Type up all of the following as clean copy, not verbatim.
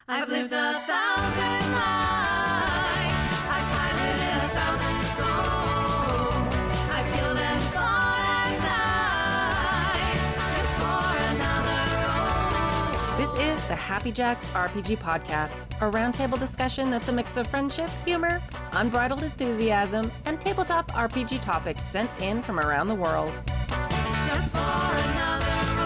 I've lived 1,000 lives. I've piloted 1,000 souls. I've killed and fought and died just for another role. This is the Happy Jacks RPG Podcast, a roundtable discussion that's a mix of friendship, humor, unbridled enthusiasm, and tabletop RPG topics sent in from around the world. Just for another role.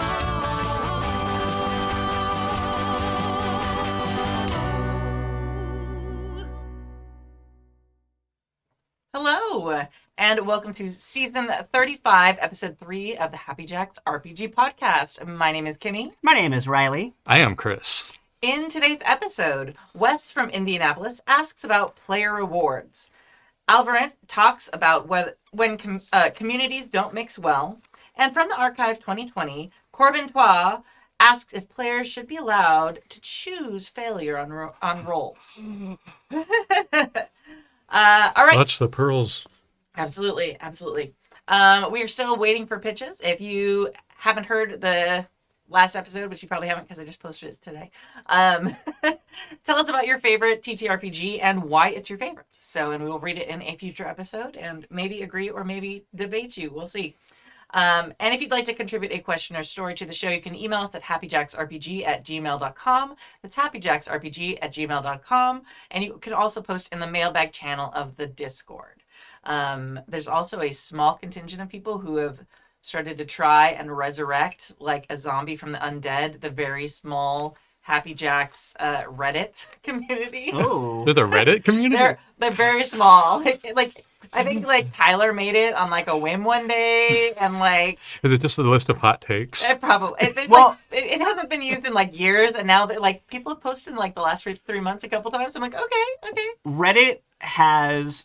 Hello, and welcome to Season 35, Episode 3 of the Happy Jacks RPG Podcast. My name is Kimmy. My name is Riley. I am Chris. In today's episode, Wes from Indianapolis asks about player rewards. Alvarant talks about when communities don't mix well. And from the Archive 2020, Corbin Tois asks if players should be allowed to choose failure on rolls. All right. Clutch the pearls. Absolutely. We are still waiting for pitches. If you haven't heard the last episode, which you probably haven't because I just posted it today, tell us about your favorite TTRPG and why it's your favorite. And we will read it in a future episode and maybe agree or maybe debate you. We'll see. And if you'd like to contribute a question or story to the show, you can email us at happyjacksrpg@gmail.com. That's happyjacksrpg@gmail.com. And you can also post in the mailbag channel of the Discord. There's also a small contingent of people who have started to try and resurrect, like a zombie from the undead, the very small Happy Jacks Reddit community. Oh, They're the Reddit community? They're very small. Like I think like Tyler made it on like a whim one day, and like Is it just a list of hot takes? it probably it hasn't been used in like years, and now that like people have posted in like the last 3 months a couple times. I'm like, okay. Reddit has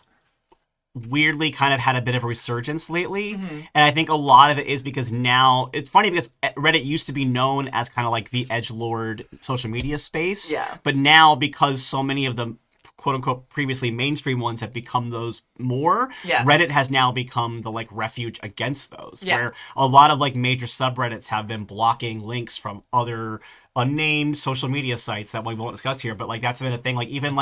weirdly kind of had a bit of a resurgence lately, and I think a lot of it is because now it's funny because Reddit used to be known as kind of like the edgelord social media space, but now because so many of the quote-unquote previously mainstream ones have become those more, Reddit has now become the like refuge against those, where a lot of like major subreddits have been blocking links from other unnamed social media sites that we won't discuss here, but like that's been a thing. Like even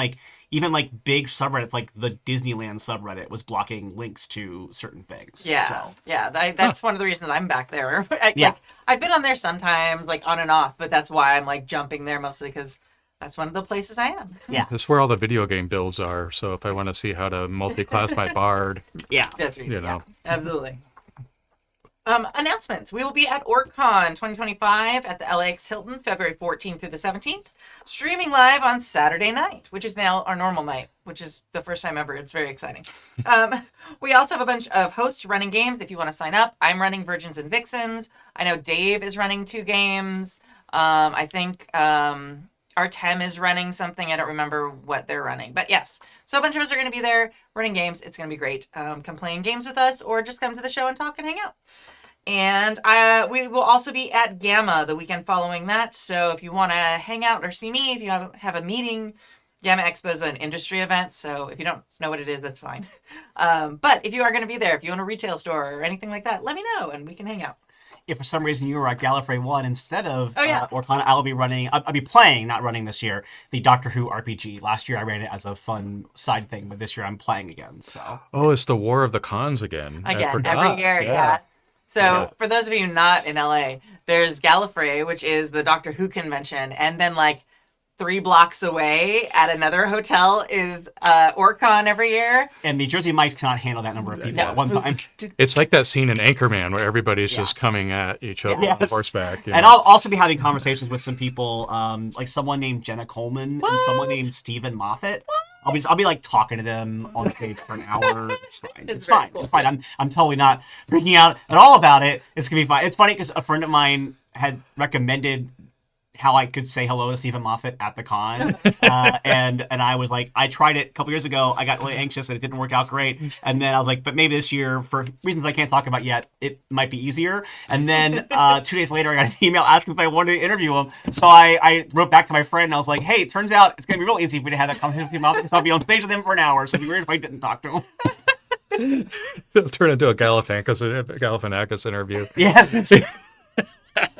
big subreddits like the Disneyland subreddit was blocking links to certain things. That's one of the reasons I'm back there. Like, I've been on there sometimes, like on and off, but that's why I'm like jumping there mostly because that's one of the places I am. That's where all the video game builds are. So if I want to see how to multi-class my bard, That's right. you know. Absolutely. Announcements. We will be at OrcCon 2025 at the LAX Hilton, February 14th through the 17th. Streaming live on Saturday night, which is now our normal night, which is the first time ever. It's very exciting. We also have a bunch of hosts running games if you want to sign up. I'm running Virgins and Vixens. I know Dave is running 2 games. I think Artem is running something. I don't remember what they're running. But yes, so a bunch of us are going to be there running games. It's going to be great. Come playing games with us or just come to the show and talk and hang out. And we will also be at Gamma the weekend following that. So if you want to hang out or see me, if you have a meeting, Gamma Expo is an industry event. So if you don't know what it is, that's fine. But if you are going to be there, if you own a retail store or anything like that, let me know and we can hang out. If for some reason you were at Gallifrey 1 instead of OrcCon, I'll be playing, not running this year, the Doctor Who RPG. Last year I ran it as a fun side thing, but this year I'm playing again. So it's the War of the Cons again. Every year, So for those of you not in LA, there's Gallifrey, which is the Doctor Who convention, and then like 3 blocks away at another hotel is OrcCon every year. And the Jersey Mike's cannot handle that number of people at one time. It's like that scene in Anchorman where everybody's just coming at each other on horseback. And I'll also be having conversations with some people, like someone named Jenna Coleman and someone named Stephen Moffat. I'll be like talking to them on stage for an hour. It's fine. It's fine. Cool. It's fine. I'm totally not freaking out at all about it. It's gonna be fine. It's funny because a friend of mine had recommended how I could say hello to Stephen Moffat at the con, and I was like, I tried it a couple years ago. I got really anxious and it didn't work out great. And then I was like, but maybe this year, for reasons I can't talk about yet, it might be easier. And then 2 days later, I got an email asking if I wanted to interview him. So I wrote back to my friend and I was like, hey, it turns out it's gonna be real easy for me to have that conversation with Stephen Moffat because I'll be on stage with him for an hour. So it'd be weird if I didn't talk to him. It'll turn into a Galifianakis interview. Yes.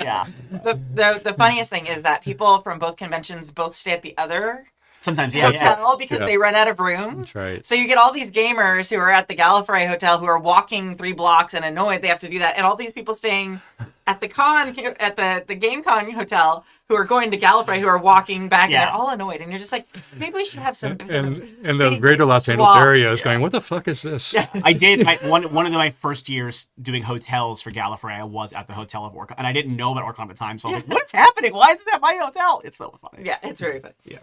Yeah. The funniest thing is that people from both conventions both stay at the other Sometimes, yeah. hotel because Yeah. they run out of rooms. That's right. So you get all these gamers who are at the Gallifrey Hotel who are walking 3 blocks and annoyed they have to do that, and all these people staying at the GameCon hotel who are going to Gallifrey who are walking back, and Yeah. they're all annoyed, and you're just like, maybe we should have some. And the greater Los Angeles swap. area is going, what the fuck is this? I did one of my first years doing hotels for Gallifrey. I was at the hotel of Orcon, and I didn't know about Orcon at the time, so I was like, "What's happening? Why is it at my hotel?" It's so funny. Yeah, it's very fun. Yeah.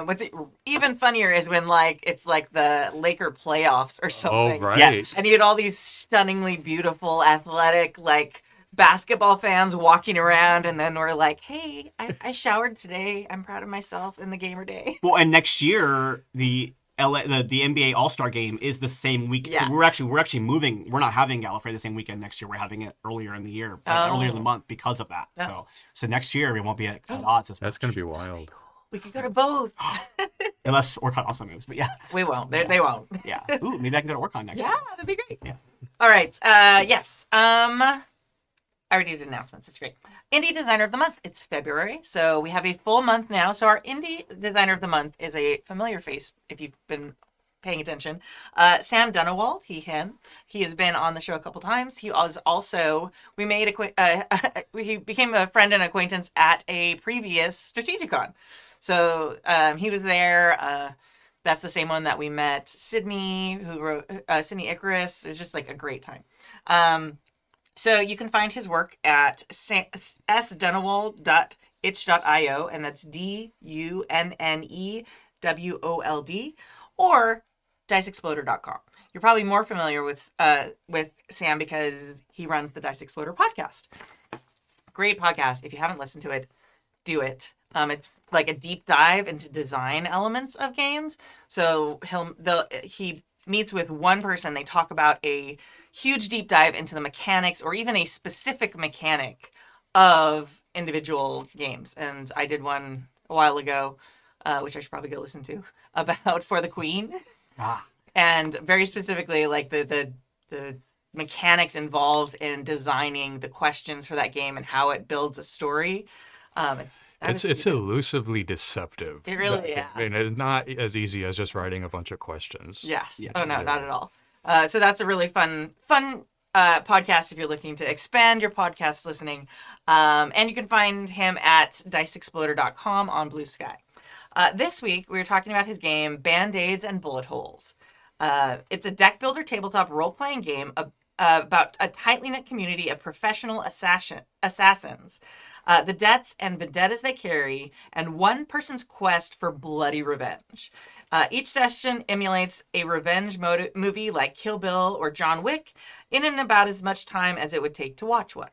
What's even funnier is when it's like the Laker playoffs or Oh, something. right. Yes. And you had all these stunningly beautiful, athletic, basketball fans walking around, and then we're like, hey, I showered today. I'm proud of myself in the gamer day. Well, and next year the NBA All-Star game is the same week. Yeah. So we're actually moving. We're not having Gallifrey the same weekend next year. We're having it earlier in the year, earlier in the month because of that. Oh. So next year we won't be at odds as much. That's going to be wild. We could go to both. Unless Orcon also moves, but yeah. We won't. They won't. Yeah. Ooh, maybe I can go to Orcon next Yeah, year. that'd be great. Yeah. All right. Yes. I already did announcements. It's great. Indie Designer of the Month. It's February, so we have a full month now. So our Indie Designer of the Month is a familiar face if you've been paying attention. Sam Dunewald, him. He has been on the show a couple times. He was also, he became a friend and acquaintance at a previous Strategicon. So he was there. That's the same one that we met Sydney, who wrote Sydney Icarus. It was just a great time. So you can find his work at sdunewald.itch.io, and that's DUNNEWOLD, or diceexploder.com. You're probably more familiar with Sam because he runs the Dice Exploder podcast. Great podcast. If you haven't listened to it, do it. It's like a deep dive into design elements of games. So he meets with one person. They talk about a huge deep dive into the mechanics or even a specific mechanic of individual games. And I did one a while ago, which I should probably go listen to, about For the Queen. And very specifically, the mechanics involved in designing the questions for that game and how it builds a story. It's elusively deceptive. It really is. I mean, it's not as easy as just writing a bunch of questions. Yes. Yeah. Oh, no, not at all. So that's a really fun podcast if you're looking to expand your podcast listening. And you can find him at diceexploder.com on Blue Sky. This week, we were talking about his game, Band-Aids and Bullet Holes. It's a deck builder tabletop role-playing game about a tightly knit community of professional assassins, the debts and vendettas they carry, and one person's quest for bloody revenge. Each session emulates a revenge movie like Kill Bill or John Wick in and about as much time as it would take to watch one.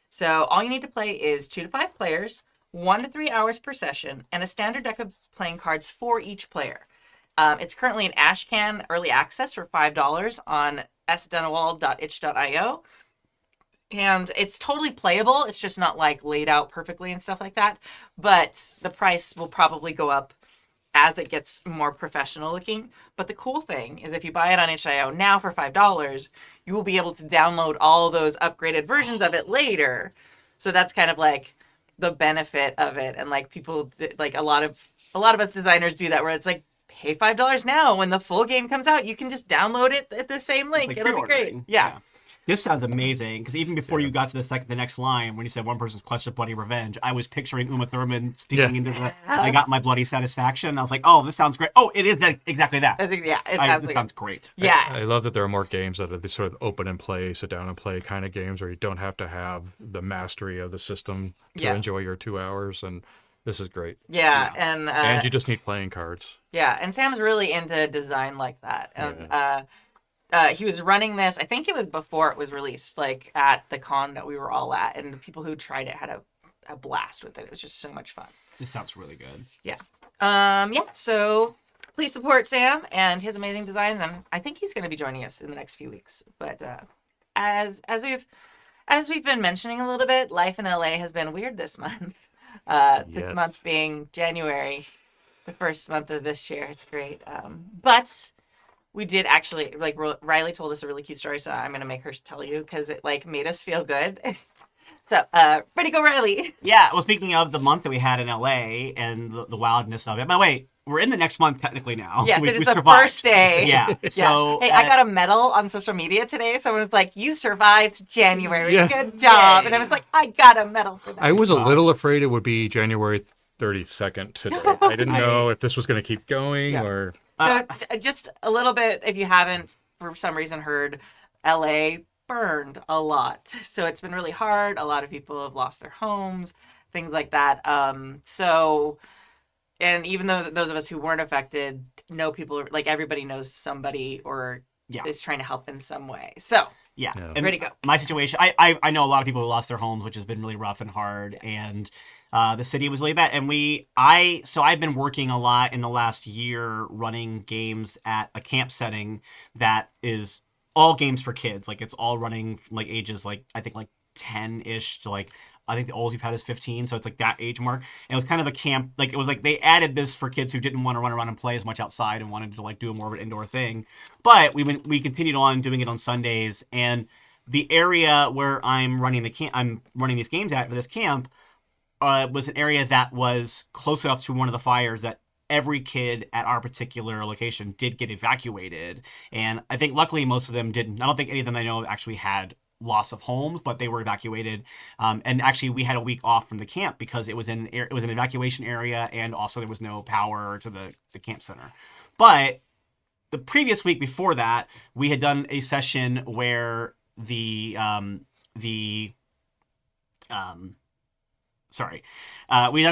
So all you need to play is 2 to 5 players, 1 to 3 hours per session, and a standard deck of playing cards for each player. It's currently in Ashcan early access for $5 on sdunewald.itch.io. And it's totally playable. It's just not laid out perfectly and stuff like that. But the price will probably go up as it gets more professional looking. But the cool thing is if you buy it on itch.io now for $5, you will be able to download all those upgraded versions of it later. So that's kind of the benefit of it. And people, a lot of us designers do that where it's pay $5 now. When the full game comes out, you can just download it at the same link. It'll be great. Yeah. This sounds amazing because even before you got to the next line, when you said one person's quest of bloody revenge, I was picturing Uma Thurman speaking into the "I got my bloody satisfaction." I was like, "Oh, this sounds great." Oh, it is exactly that. It's This absolutely. sounds great. Yeah. I love that there are more games that are these sort of open and play, sit down and play kind of games where you don't have to have the mastery of the system to enjoy your 2 hours. And this is great. Yeah. And you just need playing cards. Yeah, and Sam's really into design like that. And he was running this, I think it was before it was released, at the con that we were all at, and the people who tried it had a blast with it. It was just so much fun. This sounds really good. Yeah. So please support Sam and his amazing designs, and I think he's going to be joining us in the next few weeks. But as we've been mentioning a little bit, life in LA has been weird this month. This month being January, the first month of this year. It's great. But we did actually, Riley told us a really cute story, so I'm going to make her tell you because it made us feel good. So, ready, go, Riley. Yeah, well, speaking of the month that we had in LA and the wildness of it. By the way, we're in the next month technically now. Yes, we it is the survived. first day. Yeah. So Hey, I got a medal on social media today. Someone was like, "You survived January. Yes. Good job." Yay. And I was like, "I got a medal for that." I was a little afraid it would be January 32nd today. I didn't know if this was going to keep going Yeah. or. So just a little bit, if you haven't for some reason heard, LA burned a lot. So it's been really hard. A lot of people have lost their homes, things like that. And even though those of us who weren't affected know people, like everybody knows somebody or is trying to help in some way. So yeah. Yeah. And ready to go. my situation, I know a lot of people who lost their homes, which has been really rough and hard. And the city was really bad. And I've been working a lot in the last year running games at a camp setting that is all games for kids. Like it's all running from like ages like I think like 10-ish to like I think the oldest we've had is 15, so it's like that age mark. And it was kind of a camp, like it was like they added this for kids who didn't want to run around and play as much outside and wanted to like do more of an indoor thing. But we continued on doing it on Sundays, and the area where I'm running these games at for this camp was an area that was close enough to one of the fires that every kid at our particular location did get evacuated. And I think luckily most of them didn't. I don't think any of them I know actually had loss of homes, but they were evacuated. And actually we had a week off from the camp because it was an evacuation area, and also there was no power to the camp center. But the previous week before that, we had done a session where we had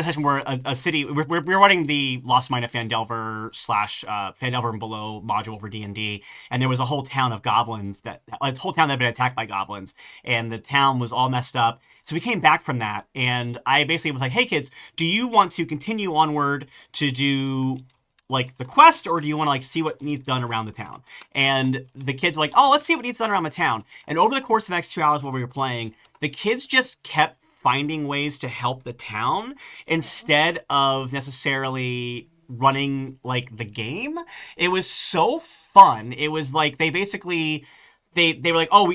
a session where a city, we're running the Lost Mine of Phandelver / Phandelver and Below module for D&D, and there was a whole town of goblins it's a whole town that had been attacked by goblins, and the town was all messed up. So we came back from that, and I basically was like, hey kids, do you want to continue onward to do like the quest, or do you want to like see what needs done around the town? And the kids were like, oh, let's see what needs done around the town. And over the course of the next 2 hours while we were playing, the kids just kept finding ways to help the town instead of necessarily running like the game. It was so fun. It was like they basically they were like, oh,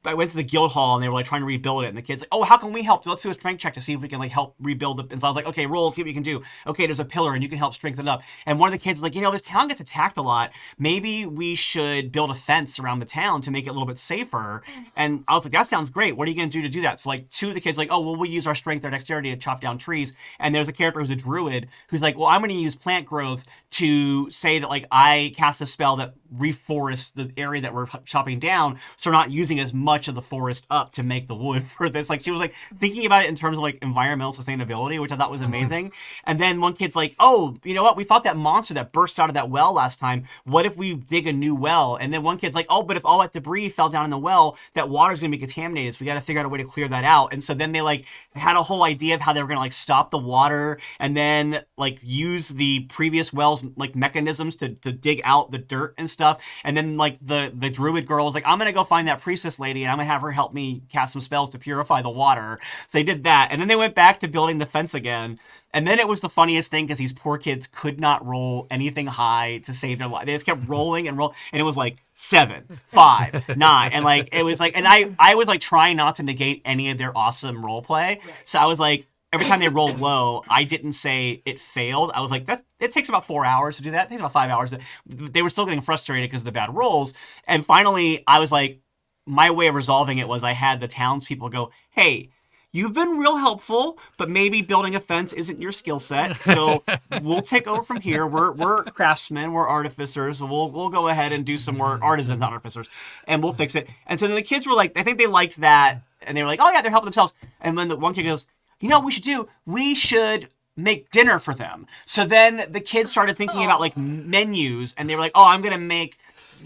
I went to the guild hall and they were like trying to rebuild it, and the kids like, oh, how can we help? Let's do a strength check to see if we can like help rebuild it. And so I was like, okay, roll, see what you can do. Okay, there's a pillar and you can help strengthen it up. And one of the kids is like, this town gets attacked a lot. Maybe we should build a fence around the town to make it a little bit safer. And I was like, that sounds great. What are you going to do that? So like two of the kids like, oh, well, we'll use our strength or dexterity to chop down trees. And there's a character who's a druid who's like, well, I'm going to use plant growth to say that like I cast a spell that reforests the area that we're chopping down, so we're not using as much of the forest up to make the wood for this. Like she was like thinking about it in terms of like environmental sustainability, which I thought was amazing. And then one kid's like, oh, you know what? We fought that monster that burst out of that well last time. What if we dig a new well? And then one kid's like, oh, but if all that debris fell down in the well, that water's going to be contaminated. So we got to figure out a way to clear that out. And so then they like had a whole idea of how they were going to like stop the water and then like use the previous wells like mechanisms to dig out the dirt and stuff. And then like the druid girl was like, I'm going to go find that priestess lady and I'm going to have her help me cast some spells to purify the water. So they did that. And then they went back to building the fence again. And then it was the funniest thing because these poor kids could not roll anything high to save their life. They just kept rolling and rolling. And it was like 7, 5, 9. And like, it was like, and I was like trying not to negate any of their awesome role play. So I was like, every time they rolled low, I didn't say it failed. I was like, it takes about 4 hours to do that. It takes about 5 hours. They were still getting frustrated because of the bad rolls. And finally, I was like, my way of resolving it was I had the townspeople go, hey, you've been real helpful, but maybe building a fence isn't your skill set. So we'll take over from here. We're craftsmen, we're artificers. So we'll go ahead and do some more artisans, not artificers, and we'll fix it. And so then the kids were like, I think they liked that, and they were like, oh yeah, they're helping themselves. And then the one kid goes, you know what we should do? We should make dinner for them. So then the kids started thinking about like menus, and they were like, oh, I'm gonna make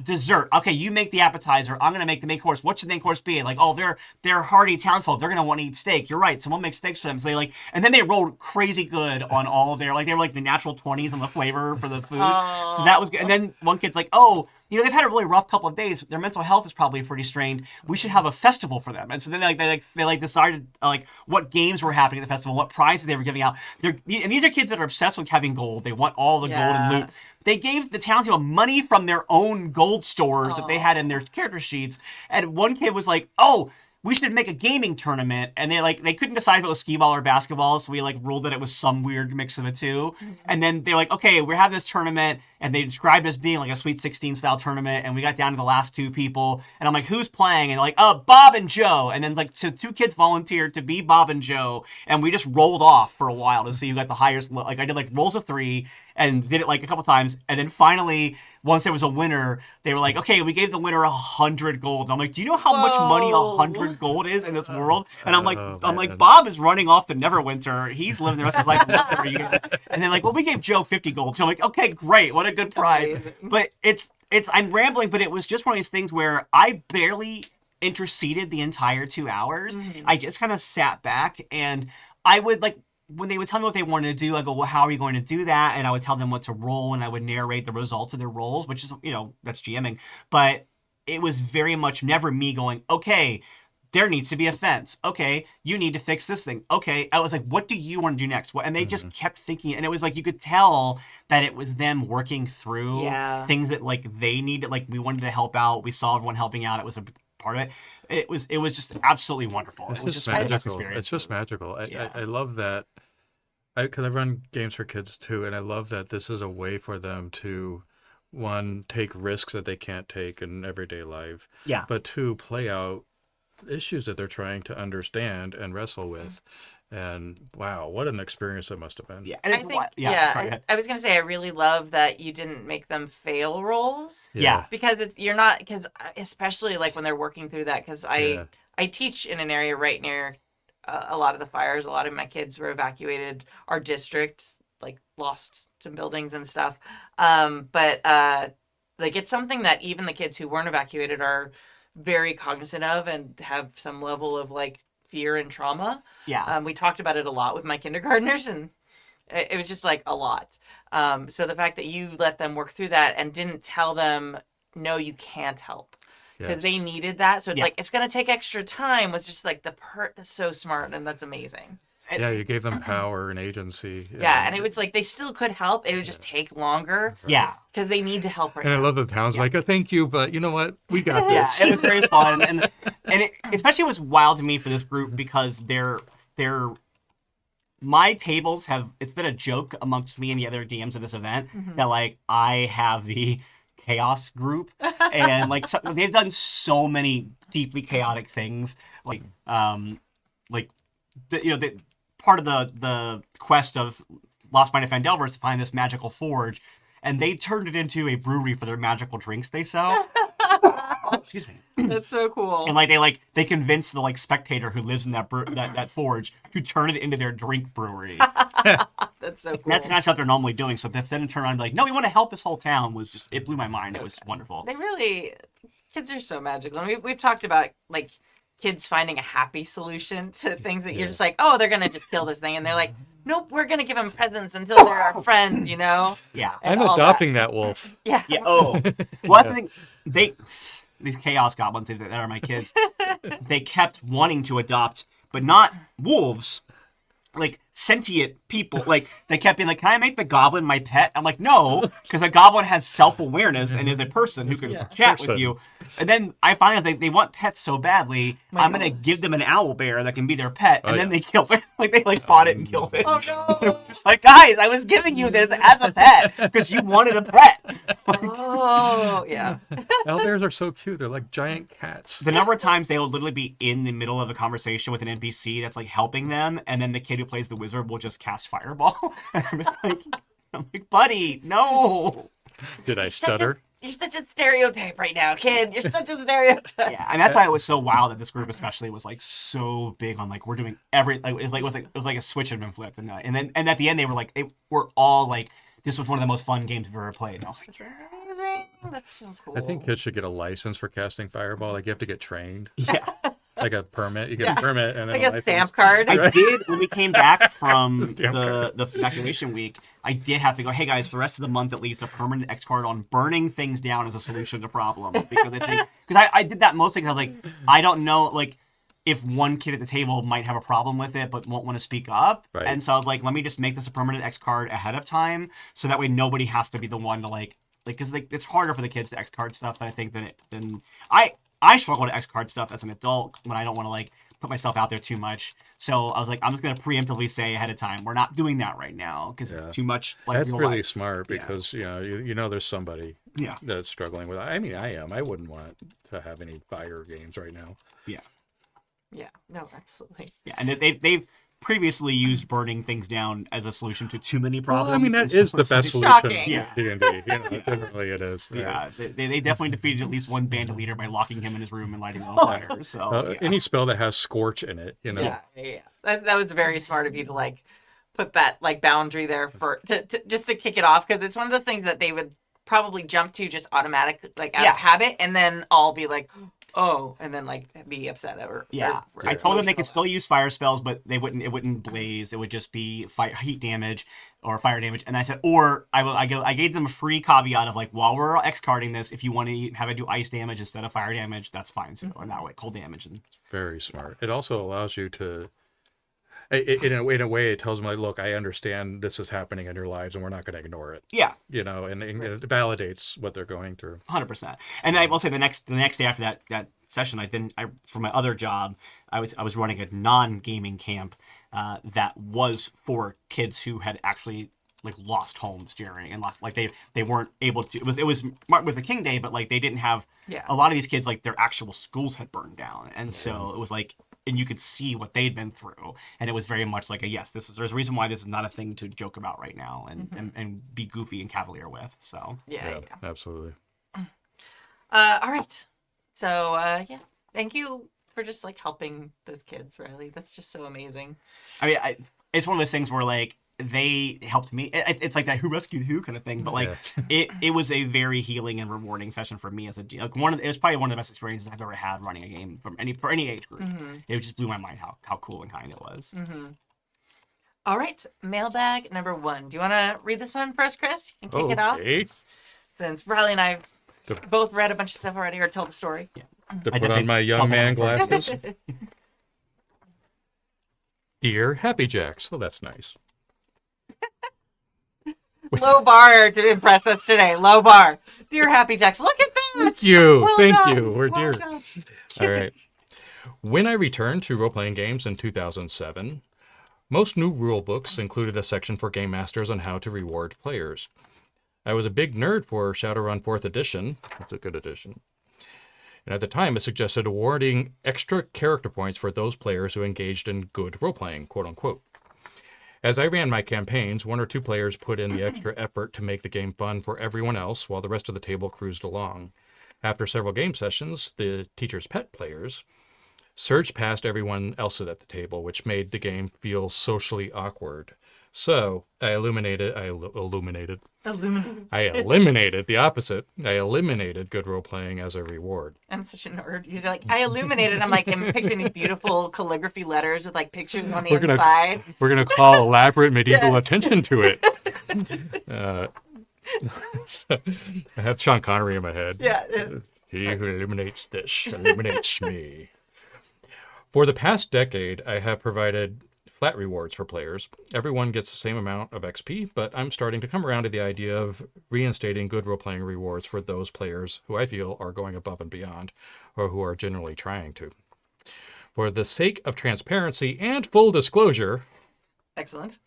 dessert. Okay, you make the appetizer. I'm gonna make the main course. What should the main course be? And like, oh, they're hardy townsfolk. They're gonna want to eat steak. You're right. Someone makes steaks for them. So they like, and then they rolled crazy good on all of their like they were like the natural 20s on the flavor for the food. So that was good. And then one kid's like, oh, they've had a really rough couple of days. Their mental health is probably pretty strained. We should have a festival for them. And so then they decided like what games were happening at the festival, what prizes they were giving out. And these are kids that are obsessed with having gold. They want all the gold and loot. They gave the townspeople money from their own gold stores that they had in their character sheets. And one kid was like, oh, we should make a gaming tournament. And they couldn't decide if it was skee-ball or basketball, so we ruled that it was some weird mix of the two. And then they're like, okay, we're having this tournament, and they described it as being like a Sweet 16 style tournament, and we got down to the last 2 people, and I'm like, who's playing? And like, Bob and Joe. And then so 2 kids volunteered to be Bob and Joe, and we just rolled off for a while to see who got the highest. I did rolls of 3 and did it a couple times, and then finally, once there was a winner, they were like, okay, we gave the winner 100 gold. And I'm like, do you know how much money 100 gold is in this world? And I'm like, Bob is running off to Neverwinter. He's living the rest of his life in Neverwinter. And then well, we gave Joe 50 gold. So I'm like, okay, great, what a good prize. Amazing. But I'm rambling, but it was just one of these things where I barely interceded the entire 2 hours. I just kind of sat back, and I would when they would tell me what they wanted to do, I go, well, how are you going to do that? And I would tell them what to roll, and I would narrate the results of their rolls, which is, that's GMing. But it was very much never me going, okay, there needs to be a fence. Okay, you need to fix this thing. Okay, I was like, what do you want to do next? And they just kept thinking, and it was you could tell that it was them working through things that they needed. We wanted to help out. We saw everyone helping out. It was a big part of it. It was just absolutely wonderful. It's it was just one of the best magical. experiences. It's just magical. I love that. Because I run games for kids too, and I love that this is a way for them to, 1, take risks that they can't take in everyday life. Yeah. But 2, play out issues that they're trying to understand and wrestle with. And wow, what an experience that must have been. Yeah, and it's sorry, I was gonna say I really love that you didn't make them fail rolls. Yeah. Because especially when they're working through that, because I teach in an area right near a lot of the fires. A lot of my kids were evacuated. Our districts lost some buildings and stuff. But it's something that even the kids who weren't evacuated are very cognizant of and have some level of fear and trauma. Yeah. We talked about it a lot with my kindergartners, and it was just a lot. So the fact that you let them work through that and didn't tell them, no, you can't help. Because they needed that. So it's it's going to take extra time was just that's so smart, and that's amazing. Yeah, you gave them power and agency. Yeah, and it was they still could help. It would just take longer. Yeah. Because they need to help right And now. I love the town's thank you, but you know what? We got Yeah, this. it was very fun, and it especially was wild to me for this group because my tables it's been a joke amongst me and the other DMs of this event that I have the chaos group, and they've done so many deeply chaotic things, the part of the quest of Lost Mine of Fandelver is to find this magical forge, and they turned it into a brewery for their magical drinks they sell. Excuse me. That's so cool. And they convinced the spectator who lives in that forge to turn it into their drink brewery. That's so cool. And that's the kind of stuff they're normally doing. So then turn around and be like, no, we want to help this whole town. It blew my mind. It was wonderful. Kids are so magical. And we've talked about kids finding a happy solution to things that you're just they're gonna just kill this thing, and they're like, nope, we're gonna give them presents until they're our friend, Yeah. And I'm all adopting that wolf. Yeah. Yeah. Oh. Well, I think these chaos goblins that are my kids, they kept wanting to adopt, but not wolves, sentient people. They kept being can I make the goblin my pet? I'm like, no, because a goblin has self-awareness and is a person who can chat with you. And then I find out they want pets so badly, I'm going to give them an owl bear that can be their pet. And then they killed it. They fought it and killed it. Oh, no. It's guys, I was giving you this as a pet because you wanted a pet. Oh, yeah. Owlbears are so cute. They're like giant cats. The number of times they will literally be in the middle of a conversation with an NPC that's helping them, and then the kid who plays the wizard will just cast fireball. And I'm just buddy, no. Did I stutter? You're such a stereotype right now, kid. You're such a stereotype. Yeah, and that's why it was so wild that this group especially was so big on we're doing it was like a switch had been flipped, and at the end they were all this was one of the most fun games we've ever played, and I was Amazing. That's so cool. I think kids should get a license for casting fireball. You have to get trained. yeah. A permit. You get a permit and then a license. stamp card. I did when we came back from Damn the evacuation week. I did have to go, hey guys, for the rest of the month at least, a permanent X card on burning things down as a solution to problems, because I did that mostly because I was I don't know if one kid at the table might have a problem with it but won't want to speak up, Right. and so I was let me just make this a permanent X card ahead of time so that way nobody has to be the one to because it's harder for the kids to X card stuff. I think than I struggle to X card stuff as an adult when I don't want to like put myself out there too much. So I was like, I'm just gonna preemptively say ahead of time, we're not doing that right now because it's too much. Like That's real really life. smart because you know there's somebody Yeah. that's struggling with. I mean, I am. I wouldn't want to have any fire games right now. Yeah. Yeah. No, absolutely. Yeah, and they've previously used burning things down as a solution to too many problems. Well, I mean, that and so is the it's like- best solution. Shocking. Yeah, D&D. Definitely it is. Right. Yeah, they definitely defeated at least one bandit leader by locking him in his room and lighting him on fire. So Any spell that has scorch in it, you know. Yeah. That was very smart of you to like put that like boundary there for to just to kick it off, because it's one of those things that they would probably jump to just automatic, like out of habit, and then all be like, oh, and then like be upset over. I told them they could still use fire spells, but they wouldn't. It wouldn't blaze. It would just be heat damage or fire damage. And I said, or I gave them a free caveat of like, while we're X-carding this, if you want to have it do ice damage instead of fire damage, that's fine. So or that way, cold damage. And Very smart. It also allows you to, in a way, it tells them like, look, I understand this is happening in your lives, and we're not going to ignore it. yeah, You know, and it validates what they're going through. 100%. And I will say the next day after that session, for my other job, I was running a non-gaming camp that was for kids who had actually like lost homes during and lost, like they weren't able to. It was Martin Luther King Day, but like they didn't have. Yeah. A lot of these kids, like their actual schools had burned down, and so it was like. And you could see what they'd been through, and it was very much like there's a reason why this is not a thing to joke about right now and be goofy and cavalier with. So Yeah. Absolutely. All right. So thank you for just like helping those kids, Riley. That's just so amazing. I mean, it's one of those things where like they helped me. It's like that who rescued who kind of thing, but like it was a very healing and rewarding session for me as a like it was probably one of the best experiences I've ever had running a game for any age group. It just blew my mind how cool and kind it was. All right, mailbag number 1. Do you want to read this one first, Chris? You can kick it off. Okay. Since Riley and I both read a bunch of stuff already, or told the story. To put on my young man glasses. Dear Happy Jacks. Oh, that's nice. Low bar to impress us today. Low bar. Dear Happy Jacks, look at that. Thank you. Well Thank done. you. We're Well dear. done. All right. When I returned to role-playing games in 2007, most new rule books included a section for game masters on how to reward players. I was a big nerd for Shadowrun 4th edition. That's a good edition. And at the time, it suggested awarding extra character points for those players who engaged in good role-playing, quote-unquote. As I ran my campaigns, 1 or 2 players put in the extra effort to make the game fun for everyone else while the rest of the table cruised along. After several game sessions, the teacher's pet players surged past everyone else at the table, which made the game feel socially awkward. So I eliminated the opposite. I eliminated good role-playing as a reward. I'm such a nerd. You're like, I illuminated. I'm like, I'm picturing these beautiful calligraphy letters with like pictures on the inside. We're gonna call elaborate medieval attention to it. I have Sean Connery in my head. Yeah, it is. He who illuminates this illuminates me. For the past decade, I have provided flat rewards for players. Everyone gets the same amount of XP, but I'm starting to come around to the idea of reinstating good role-playing rewards for those players who I feel are going above and beyond, or who are generally trying to. For the sake of transparency and full disclosure, Excellent.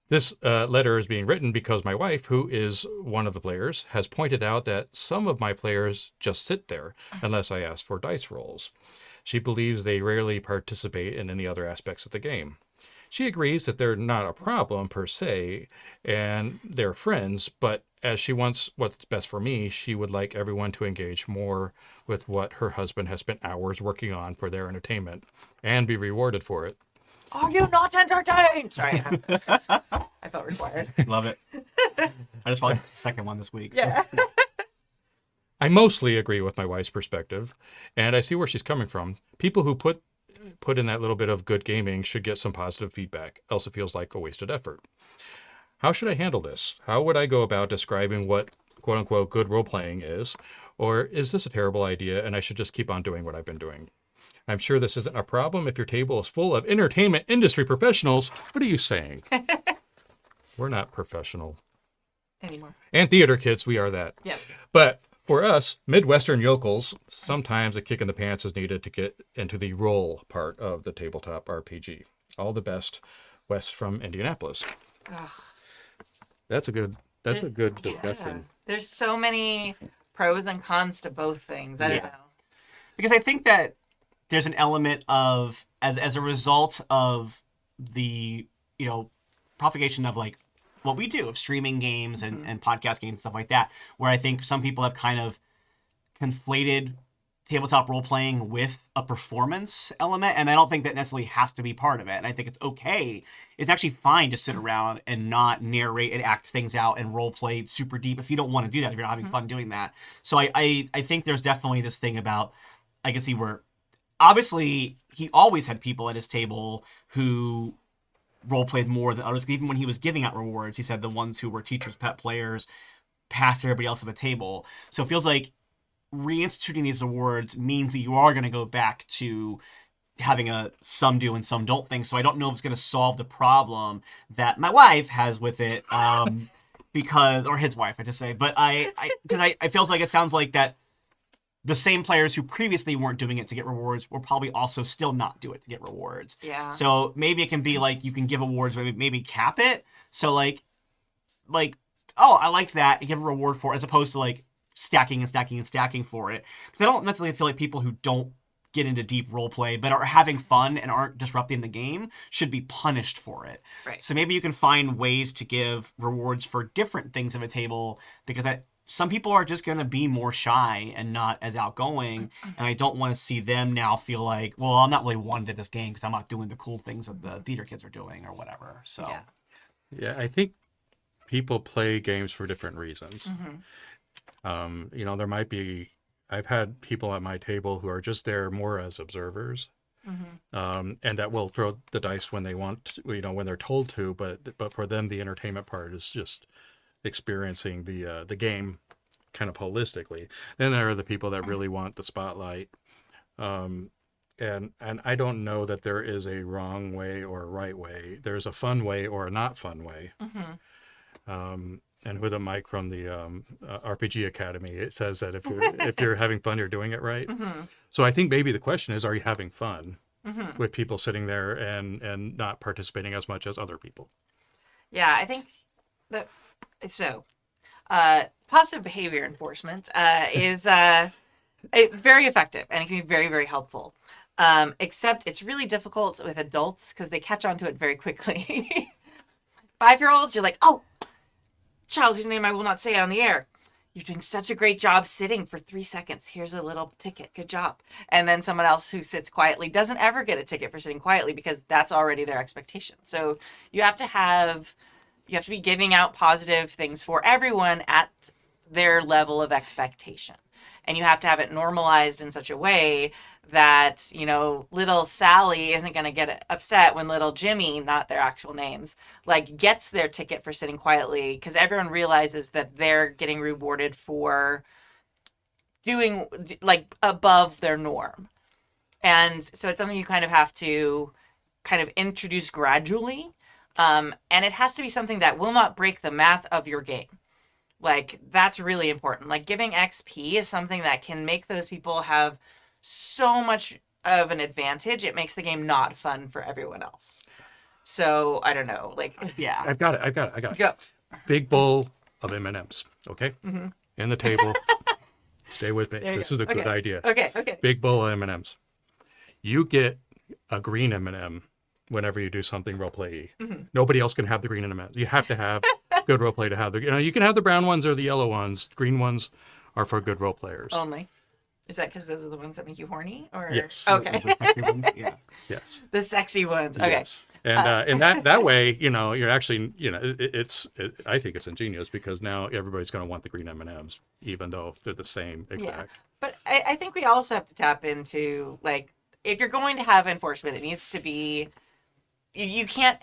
this letter is being written because my wife, who is one of the players, has pointed out that some of my players just sit there unless I ask for dice rolls. She believes they rarely participate in any other aspects of the game. She agrees that they're not a problem per se, and they're friends, but as she wants what's best for me, she would like everyone to engage more with what her husband has spent hours working on for their entertainment, and be rewarded for it. Are you not entertained? Sorry, I felt required. Love it. I just followed the second one this week. So. Yeah. I mostly agree with my wife's perspective, and I see where she's coming from. People who put in that little bit of good gaming should get some positive feedback, else it feels like a wasted effort. How should I handle this? How would I go about describing what quote-unquote good role-playing is? Or is this a terrible idea and I should just keep on doing what I've been doing? I'm sure this isn't a problem if your table is full of entertainment industry professionals. What are you saying? We're not professional. Anymore. And theater kids, we are that. Yeah. But For us, Midwestern yokels, sometimes a kick in the pants is needed to get into the role part of the tabletop RPG. All the best, West from Indianapolis. Ugh. That's a good Yeah. discussion. There's so many pros and cons to both things. I don't Yeah. know. Because I think that there's an element of as a result of the propagation of like what we do of streaming games and podcast games and stuff like that, where I think some people have kind of conflated tabletop role playing with a performance element, and I don't think that necessarily has to be part of it. And I think it's okay. It's actually fine to sit around and not narrate and act things out and role play super deep if you don't want to do that, if you're not having fun doing that. So I think there's definitely this thing about, I can see where obviously he always had people at his table who role played more than others. Even when he was giving out rewards, he said the ones who were teachers' pet players passed everybody else at the table. So it feels like reinstituting these awards means that you are going to go back to having a some do and some don't thing. So I don't know if it's going to solve the problem that my wife has with it, because, or his wife, I just say. But it feels like it sounds like that the same players who previously weren't doing it to get rewards will probably also still not do it to get rewards. Yeah. So maybe it can be like you can give awards, maybe cap it. So like, oh, I liked that, and give a reward for it, as opposed to like stacking and stacking and stacking for it. Because I don't necessarily feel like people who don't get into deep role play but are having fun and aren't disrupting the game should be punished for it. Right. So maybe you can find ways to give rewards for different things at a table, because some people are just going to be more shy and not as outgoing, and I don't want to see them now feel like, well, I'm not really wanted at this game because I'm not doing the cool things that the theater kids are doing or whatever. So Yeah. Yeah, I think people play games for different reasons. There might be, I've had people at my table who are just there more as observers, and that will throw the dice when they want to, when they're told to, but for them, the entertainment part is just experiencing the game kind of holistically. Then there are the people that really want the spotlight, and I don't know that there is a wrong way or a right way. There's a fun way or a not fun way. And with a mic from the RPG Academy, it says that if you're having fun, you're doing it right. So I think maybe the question is, are you having fun with people sitting there and not participating as much as other people? Yeah, I think that so. Positive behavior enforcement is very effective, and it can be very, very helpful. Except it's really difficult with adults because they catch on to it very quickly. 5-year-olds, you're like, oh, child whose name I will not say on the air. You're doing such a great job sitting for 3 seconds. Here's a little ticket. Good job. And then someone else who sits quietly doesn't ever get a ticket for sitting quietly because that's already their expectation. So you have to be giving out positive things for everyone at their level of expectation. And you have to have it normalized in such a way that, little Sally isn't going to get upset when little Jimmy, not their actual names, gets their ticket for sitting quietly, because everyone realizes that they're getting rewarded for doing above their norm. And so it's something you kind of have to kind of introduce gradually. And it has to be something that will not break the math of your game. That's really important. Giving XP is something that can make those people have so much of an advantage. It makes the game not fun for everyone else. So, I don't know. yeah. I've got it. Go. Big bowl of M&Ms, okay? In the table. Stay with me. This is a good idea. Okay. Big bowl of M&Ms. You get a green M&M whenever you do something role play. Nobody else can have the green M&Ms. You have to have good role play to have you can have the brown ones or the yellow ones. Green ones are for good role players. Only. Is that because those are the ones that make you horny? Or Yes. Okay. Yeah. Yes. The sexy ones. Okay. Yes. And that way, you're actually, I think it's ingenious because now everybody's going to want the green M&Ms, even though they're the same exact. But I think we also have to tap into, if you're going to have enforcement, it needs to be, you can't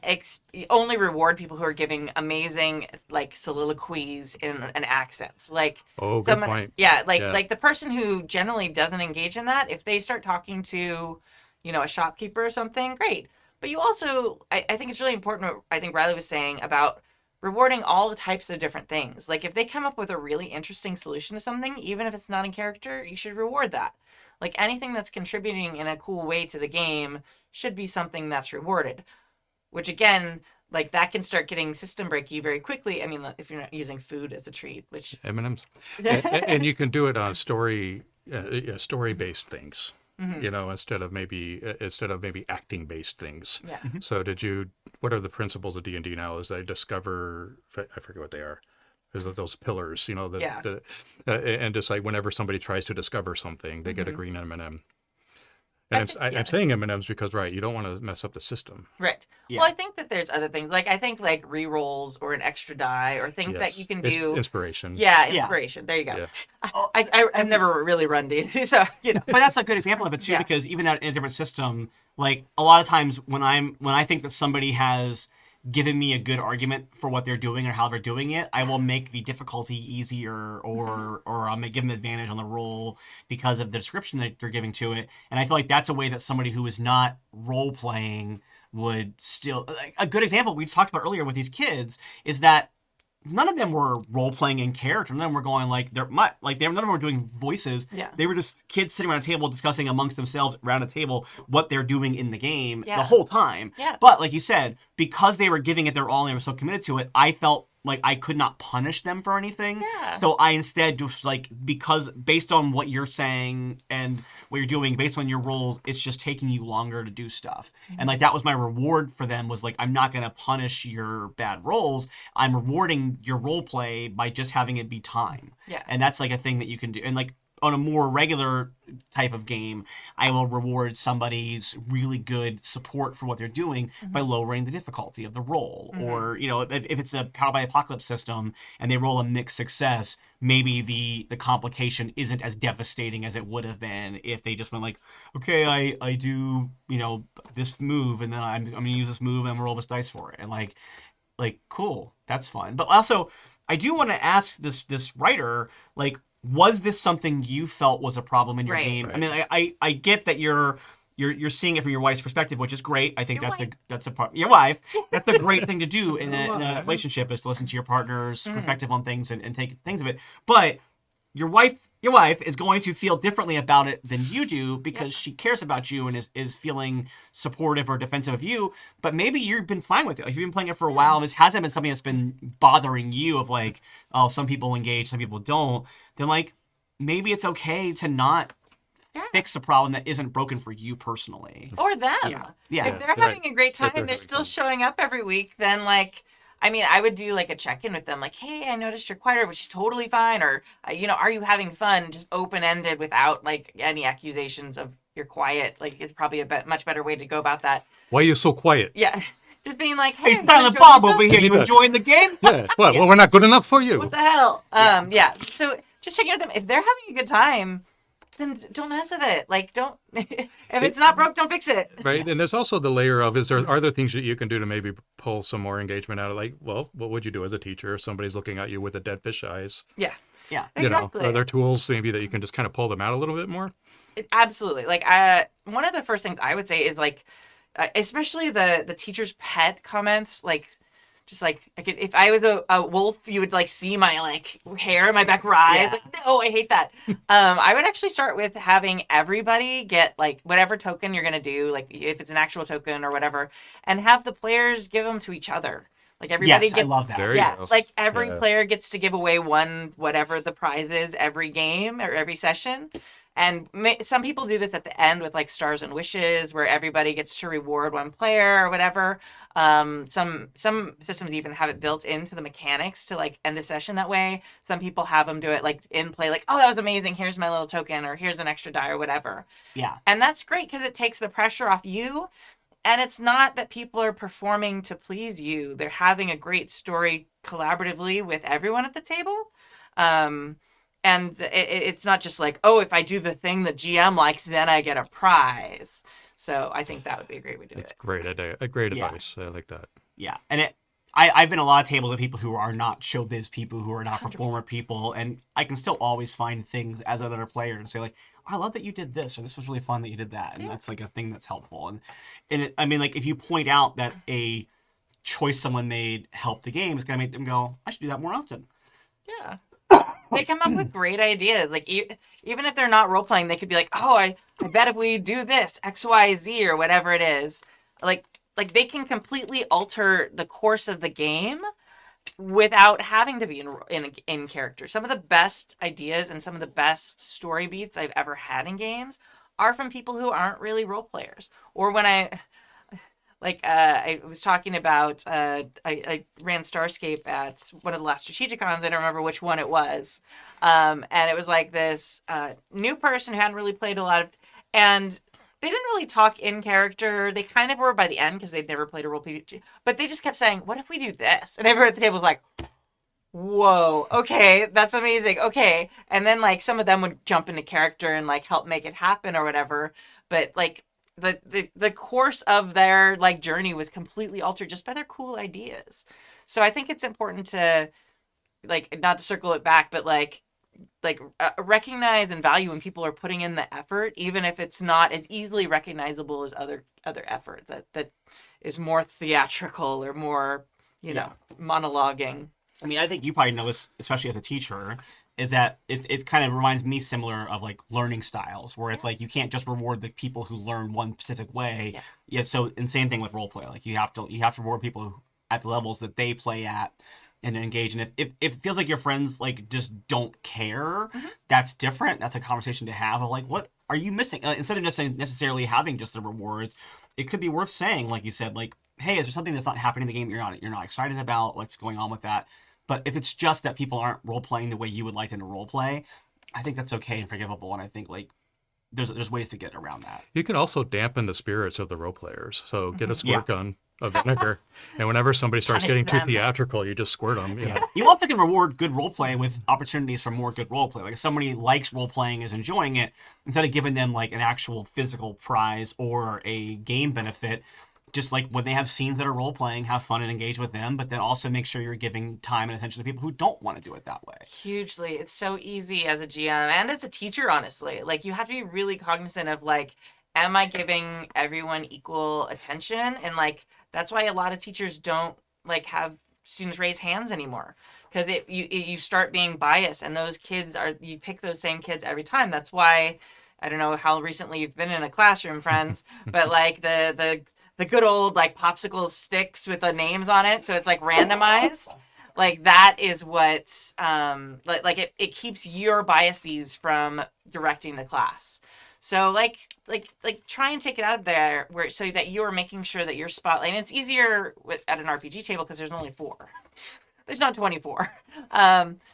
only reward people who are giving amazing, soliloquies in an accent. Good point. Yeah, the person who generally doesn't engage in that, if they start talking to, a shopkeeper or something, great. But you also, I think it's really important what I think Riley was saying about rewarding all types of different things. Like if they come up with a really interesting solution to something, even if it's not in character, you should reward that. Like anything that's contributing in a cool way to the game should be something that's rewarded. Which again, like that can start getting system breaky very quickly. I mean, if you're not using food as a treat, which M&Ms. And you can do it on story-based things. You know, instead of maybe acting-based things. yeah, So what are the principles of D&D now? Is they discover, I forget what they are. There's those pillars, you know, Yeah. and just like whenever somebody tries to discover something, they get a green M&M. And yeah. I'm saying M&Ms because, right, you don't want to mess up the system. right. Yeah. Well, I think that there's other things. Like I think like re-rolls or an extra die or things that Yes. you can do. Inspiration. Yeah, Yeah. inspiration. There you go. Yeah. I've never really run D&D, so you know. But that's a good example of it too, Yeah. because even in a different system, like a lot of times when I think that somebody has given me a good argument for what they're doing or how they're doing it, I will make the difficulty easier or I'll give them advantage on the roll because of the description that they're giving to it. And I feel like that's a way that somebody who is not role playing would still. Like, a good example we talked about earlier with these kids is that none of them were role playing in character. None of them were going none of them were doing voices. Yeah. They were just kids sitting around a table discussing amongst themselves around a table what they're doing in the game Yeah. the whole time. Yeah. But like you said, because they were giving it their all and they were so committed to it, I felt like I could not punish them for anything. Yeah. So I instead just because based on what you're saying and what you're doing, based on your roles, it's just taking you longer to do stuff. And like that was my reward for them was like, I'm not going to punish your bad roles. I'm rewarding your role play by just having it be time. Yeah. And that's like a thing that you can do. And like on a more regular type of game, I will reward somebody's really good support for what they're doing by lowering the difficulty of the roll. Or, you know, if it's a Powered by Apocalypse system and they roll a mixed success, maybe the complication isn't as devastating as it would have been if they just went like, okay, I do, you know, this move and then I'm going to use this move and I'm going to roll this dice for it. And like, cool, that's fun. But also, I do want to ask this writer, like, was this something you felt was a problem in your Right. game? Right. I mean, I get that you're seeing it from your wife's perspective, which is great. I think that's a part. Your wife. That's a great thing to do in a relationship is to listen to your partner's perspective on things and take things of it. But your wife is going to feel differently about it than you do because she cares about you and is feeling supportive or defensive of you. But maybe you've been fine with it. Like, you've been playing it for a while and this hasn't been something that's been bothering you of like, oh, some people engage, some people don't. Then like maybe it's okay to not fix a problem that isn't broken for you personally. Or them. Yeah. If they're Right. having a great time If they're and they're having still fun. showing up every week, then like, I mean, I would do like a check-in with them, like, hey, I noticed you're quieter, which is totally fine. Or, you know, are you having fun? Just open-ended without like any accusations of you're quiet. Like, it's probably a much better way to go about that. Why are you so quiet? Yeah. Just being like, hey, Hey, you Silent enjoying Bob yourself? over here. You Yeah. enjoying the game? Yeah. What? Well, we're not good enough for you. What the hell? Yeah. So just checking with them. If they're having a good time, then don't mess with it. Like, don't. If it's not broke, don't fix it. Right, and there's also the layer of are there things that you can do to maybe pull some more engagement out of, like, well, what would you do as a teacher if somebody's looking at you with a dead fish eyes? Yeah. Yeah. You Exactly. know, are there tools maybe that you can just kind of pull them out a little bit more? Absolutely. Like, one of the first things I would say is like, especially the teacher's pet comments, like. Just like if I was a wolf, you would like see my like hair and my back rise. Yeah. Like, no, I hate that. I would actually start with having everybody get like whatever token you're gonna do, like if it's an actual token or whatever, and have the players give them to each other. Like everybody Yes, gets. I love that. There you Yes, go. like every Yeah. player gets to give away one whatever the prize is every game or every session. And some people do this at the end with like stars and wishes, where everybody gets to reward one player or whatever. Some systems even have it built into the mechanics to like end a session that way. Some people have them do it like in play, like, oh, that was amazing. Here's my little token, or here's an extra die, or whatever. Yeah. And that's great because it takes the pressure off you. And it's not that people are performing to please you. They're having a great story collaboratively with everyone at the table. And it's not just like, oh, if I do the thing the GM likes, then I get a prize. So I think that would be a great way to do It's it. great, a great Yeah. advice. I like that. Yeah, and I've been a lot of tables with people who are not showbiz people, who are not performer people, and I can still always find things as another player and say like, oh, I love that you did this, or this was really fun that you did that, and that's like a thing that's helpful. And I mean, like if you point out that a choice someone made help the game is going to make them go, I should do that more often. Yeah. They come up with great ideas. Like, even if they're not role playing, they could be like, oh, I bet if we do this, X, Y, Z, or whatever it is, like they can completely alter the course of the game without having to be in character. Some of the best ideas and some of the best story beats I've ever had in games are from people who aren't really role players. Or when I was talking about, I ran Starscape at one of the last Strategicons. I don't remember which one it was. And it was like this new person who hadn't really played a lot of, and they didn't really talk in character. They kind of were by the end because they'd never played a role RPG. But they just kept saying, what if we do this? And everyone at the table was like, whoa, okay, that's amazing. Okay. And then like some of them would jump into character and like help make it happen or whatever. But like the course of their like journey was completely altered just by their cool ideas. So I think it's important to like, not to circle it back, but recognize and value when people are putting in the effort, even if it's not as easily recognizable as other effort that is more theatrical or more, you know, monologuing. I mean, I think you probably know this, especially as a teacher, is that it kind of reminds me similar of like learning styles, where it's like you can't just reward the people who learn one specific way. Yeah. So, and same thing with role play. Like you have to reward people who, at the levels that they play at, and engage. And if it feels like your friends like just don't care, that's different. That's a conversation to have of like, what are you missing? Instead of just necessarily having just the rewards, it could be worth saying, like you said, like, hey, is there something that's not happening in the game that you're not excited about? What's going on with that? But if it's just that people aren't role playing the way you would like them to role play, I think that's okay and forgivable. And I think like there's ways to get around that. You can also dampen the spirits of the role players. So get a squirt gun of vinegar, and whenever somebody starts getting too theatrical, you just squirt them. You know? You also can reward good role play with opportunities for more good role play. Like if somebody likes role playing, is enjoying it, instead of giving them like an actual physical prize or a game benefit, just like when they have scenes that are role playing, have fun and engage with them, but then also make sure you're giving time and attention to people who don't want to do it that way. Hugely. It's so easy as a GM and as a teacher, honestly. Like you have to be really cognizant of like, am I giving everyone equal attention? And like, that's why a lot of teachers don't like have students raise hands anymore, because you start being biased, and those kids you pick those same kids every time. That's why, I don't know how recently you've been in a classroom, friends, but like the good old like popsicle sticks with the names on it, so it's like randomized. Like that is what it keeps your biases from directing the class. So like try and take it out of there so that you're making sure that your spotlight, and it's easier at an RPG table because there's only 4. There's not 24.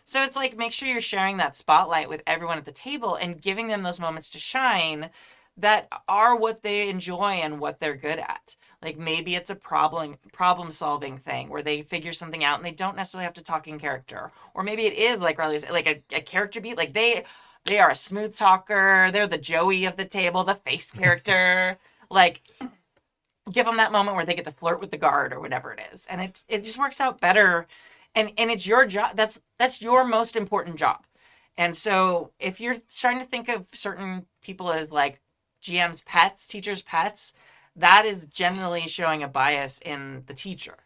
So it's like, make sure you're sharing that spotlight with everyone at the table and giving them those moments to shine that are what they enjoy and what they're good at. Like maybe it's a problem solving thing where they figure something out and they don't necessarily have to talk in character. Or maybe it is like Riley said, like a character beat. Like they are a smooth talker. They're the Joey of the table, the face character. Like give them that moment where they get to flirt with the guard or whatever it is. And it just works out better. And it's your job. That's your most important job. And so if you're starting to think of certain people as like GM's pets, teachers' pets, that is generally showing a bias in the teacher,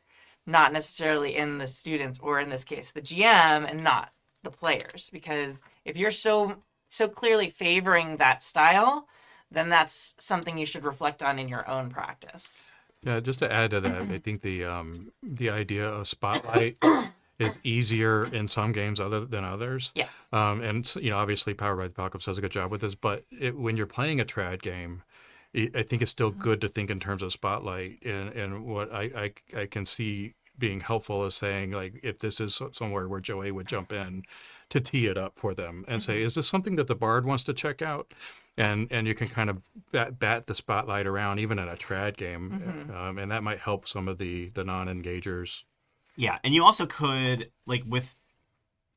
not necessarily in the students, or in this case, the GM, and not the players. Because if you're so clearly favoring that style, then that's something you should reflect on in your own practice. Yeah, just to add to that, I think the idea of spotlight is easier in some games other than others. Yes. And obviously, Powered by the Apocalypse does a good job with this. But when you're playing a trad game, I think it's still good to think in terms of spotlight. And what I can see being helpful is saying, like, if this is somewhere where Joey would jump in to tee it up for them and say, is this something that the bard wants to check out? And you can kind of bat the spotlight around even in a trad game. And that might help some of the non-engagers. Yeah, and you also could, like, with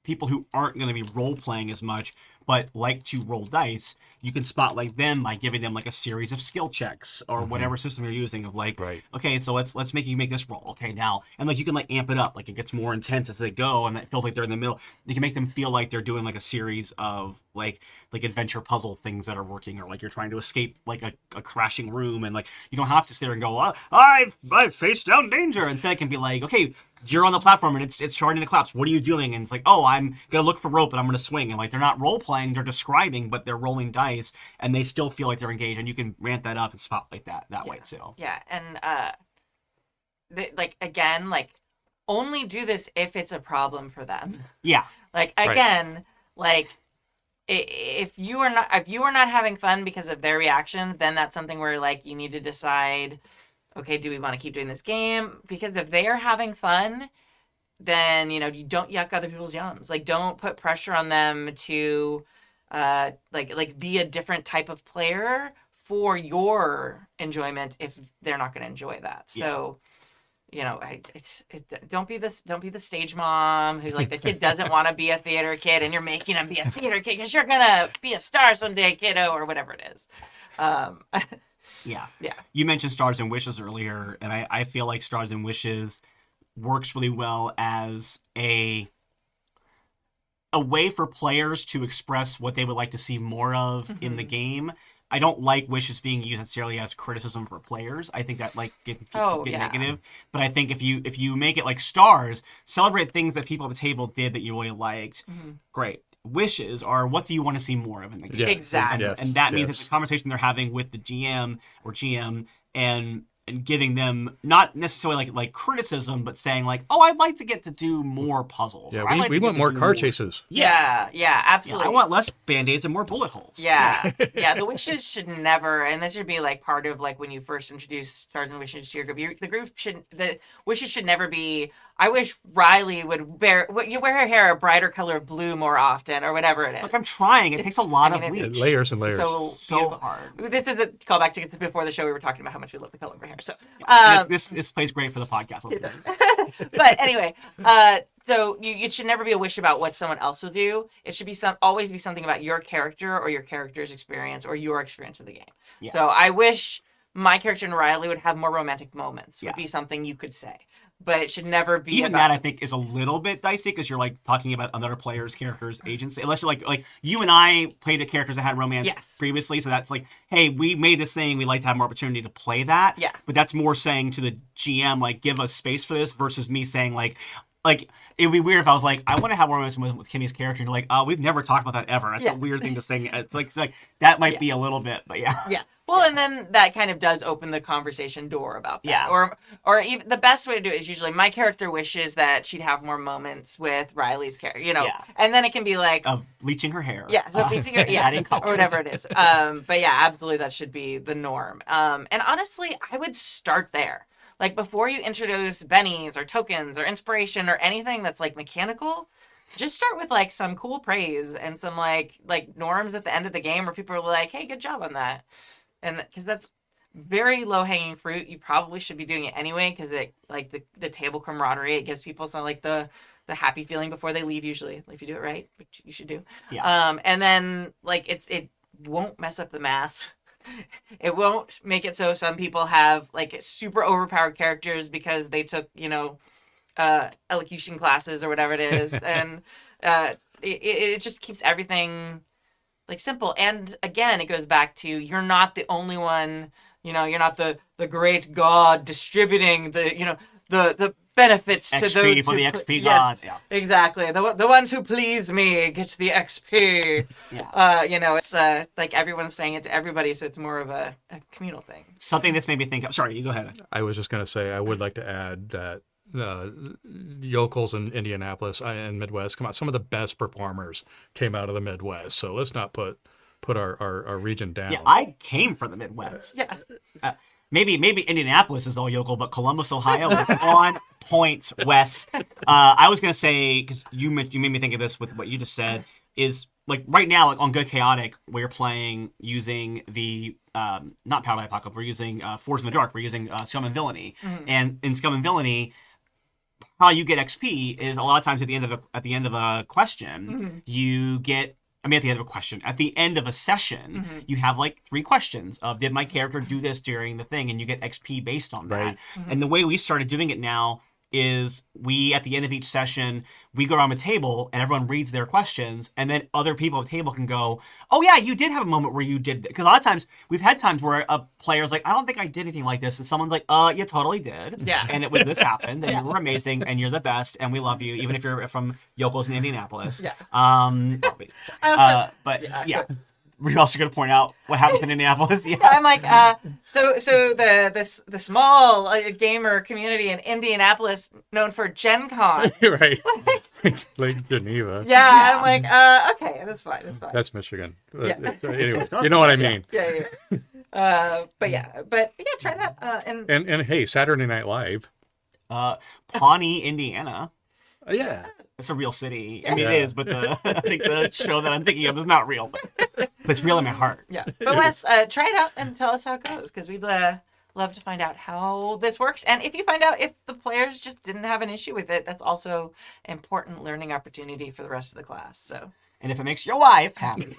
people who aren't going to be role playing as much but like to roll dice, you can spotlight them by giving them like a series of skill checks or whatever system you're using of like, Right. okay, so let's make you make this roll. Okay, now, and like you can like amp it up, like it gets more intense as they go, and it feels like they're in the middle. You can make them feel like they're doing like a series of like adventure puzzle things that are working, or like you're trying to escape like a crashing room, and like you don't have to sit there and go, I face down danger. Instead, it can be like, okay, you're on the platform and it's starting to collapse. What are you doing? And it's like, oh, I'm gonna look for rope and I'm gonna swing. And like they're not role playing, they're describing, but they're rolling dice, and they still feel like they're engaged. And you can ramp that up and spotlight that way too. Yeah, and like again, like only do this if it's a problem for them. Yeah. Like again, like if you are not having fun because of their reactions, then that's something where like you need to decide, okay, do we want to keep doing this game? Because if they are having fun, then you don't yuck other people's yums. Like don't put pressure on them to like be a different type of player for your enjoyment if they're not going to enjoy that. So don't be the stage mom who's like the kid doesn't want to be a theater kid and you're making them be a theater kid because you're gonna be a star someday, kiddo, or whatever it is. Yeah. Yeah. You mentioned Stars and Wishes earlier, and I feel like Stars and Wishes works really well as a way for players to express what they would like to see more of in the game. I don't like wishes being used necessarily as criticism for players. I think that like get negative. But I think if you make it like stars, celebrate things that people at the table did that you really liked. Great. Wishes are what do you want to see more of in the game? Yeah. Exactly. And that means it's a conversation they're having with the GM or GM and giving them not necessarily like criticism, but saying like, oh, I'd like to get to do more puzzles. Yeah, or, "I'd like we to get want to more do car chases. Yeah, absolutely. I want less band-aids and more bullet holes. Yeah. The wishes should never, and this should be like part of like when you first introduce Stars and Wishes to your group. The wishes should never be, I wish Riley would wear her hair a brighter color of blue more often, or whatever it is. Look, I'm trying. It takes a lot of mean, bleach. Layers and layers. So beautiful. hard. This is a callback to before the show. We were talking about how much we love the color of her hair. So, This plays great for the podcast. but anyway, so it should never be a wish about what someone else will do. It should be always be something about your character or your character's experience or your experience of the game. Yeah. So I wish my character and Riley would have more romantic moments. Would Yeah. be something you could say, but it should never be. Even about that I think is a little bit dicey because you're like talking about another player's character's agency. Unless you're like you and I played the characters that had romance previously, so that's like, hey, we made this thing. We'd like to have more opportunity to play that. Yeah. But that's more saying to the GM like, give us space for this versus me saying like it'd be weird if I was like, I want to have more romance with Kimmy's character, and you're like, oh, we've never talked about that ever. That's a weird thing to say. It's like that might be a little bit, but yeah. Yeah. Well, and then that kind of does open the conversation door about that. Yeah. Or even the best way to do it is usually my character wishes that she'd have more moments with Riley's character, Yeah. And then it can be like, Of bleaching her hair. yeah, so bleaching her, adding color. or whatever it is. But yeah, absolutely, that should be the norm. And honestly, I would start there. Like before you introduce bennies or tokens or inspiration or anything that's like mechanical, just start with like some cool praise and some like norms at the end of the game where people are like, hey, good job on that. And because that's very low hanging fruit. You probably should be doing it anyway because it like the table camaraderie, it gives people some like the happy feeling before they leave usually, if you do it right, which you should do. Yeah. And then like it won't mess up the math. It won't make it so some people have like super overpowered characters because they took, elocution classes or whatever it is. And it just keeps everything like simple. And again, it goes back to you're not the only one, you're not the great god distributing the benefits to XP those for who the pl- XP yes, gods, yeah. Exactly. The ones who please me get the XP. Yeah. It's like everyone's saying it to everybody, so it's more of a communal thing. Something that's made me think of. Sorry, you go ahead. I was just going to say, I would like to add that yokels in Indianapolis and Midwest come out. Some of the best performers came out of the Midwest. So let's not put our region down. Yeah, I came from the Midwest. Yeah. Maybe Indianapolis is all yokel, but Columbus, Ohio is on point, Wes. I was gonna say, because you made me think of this with what you just said, is like right now, like on Good Chaotic, we're playing using the not Powered by Apocalypse, we're using Force in the Dark, we're using Scum and Villainy, and in Scum and Villainy, how you get XP is a lot of times at the end of a question, you get. I mean, at the end of a question, at the end of a session, you have like 3 questions of did my character do this during the thing, and you get XP based on that. Right. And the way we started doing it now is we, at the end of each session, we go around the table and everyone reads their questions, and then other people at the table can go, oh yeah, you did have a moment where you did, because a lot of times we've had times where a player's like, I don't think I did anything like this, and someone's like, you totally did. Yeah. And it was this happened, and you were amazing, and you're the best, and we love you, even if you're from Yokels in Indianapolis. Yeah. But yeah. We're also going to point out what happened in Indianapolis. Yeah. I'm like, so the small gamer community in Indianapolis, known for Gen Con. Right. Lake Geneva. Yeah, I'm like, okay, that's fine. That's Michigan. Yeah. Anyway, you know what I mean. Yeah. But yeah, try that. And hey, Saturday Night Live. Pawnee, Indiana. Yeah. It's a real city. I mean, it is, but I think the show that I'm thinking of is not real. But it's real in my heart. Yeah. But Wes, try it out and tell us how it goes, because we'd love to find out how this works. And if you find out if the players just didn't have an issue with it, that's also important learning opportunity for the rest of the class. So. And if it makes your wife happy.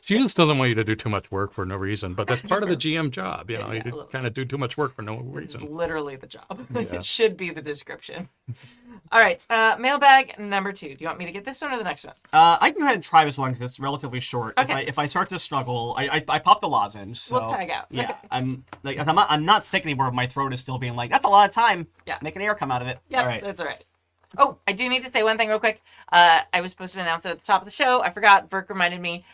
She just doesn't want you to do too much work for no reason, but that's part of the GM job. You know, you kind of do too much work for no reason. Literally the job. It should be the description. All right, mailbag number 2. Do you want me to get this one or the next one? I can go ahead and try this one because it's relatively short. Okay. If I start to struggle, I pop the lozenge. So, We'll tag out. Yeah, Okay. I'm not sick anymore. My throat is still being like, that's a lot of time. Yeah. Making air come out of it. Yeah, All right. that's all right. Oh, I do need to say one thing real quick. I was supposed to announce it at the top of the show. I forgot. Burke reminded me.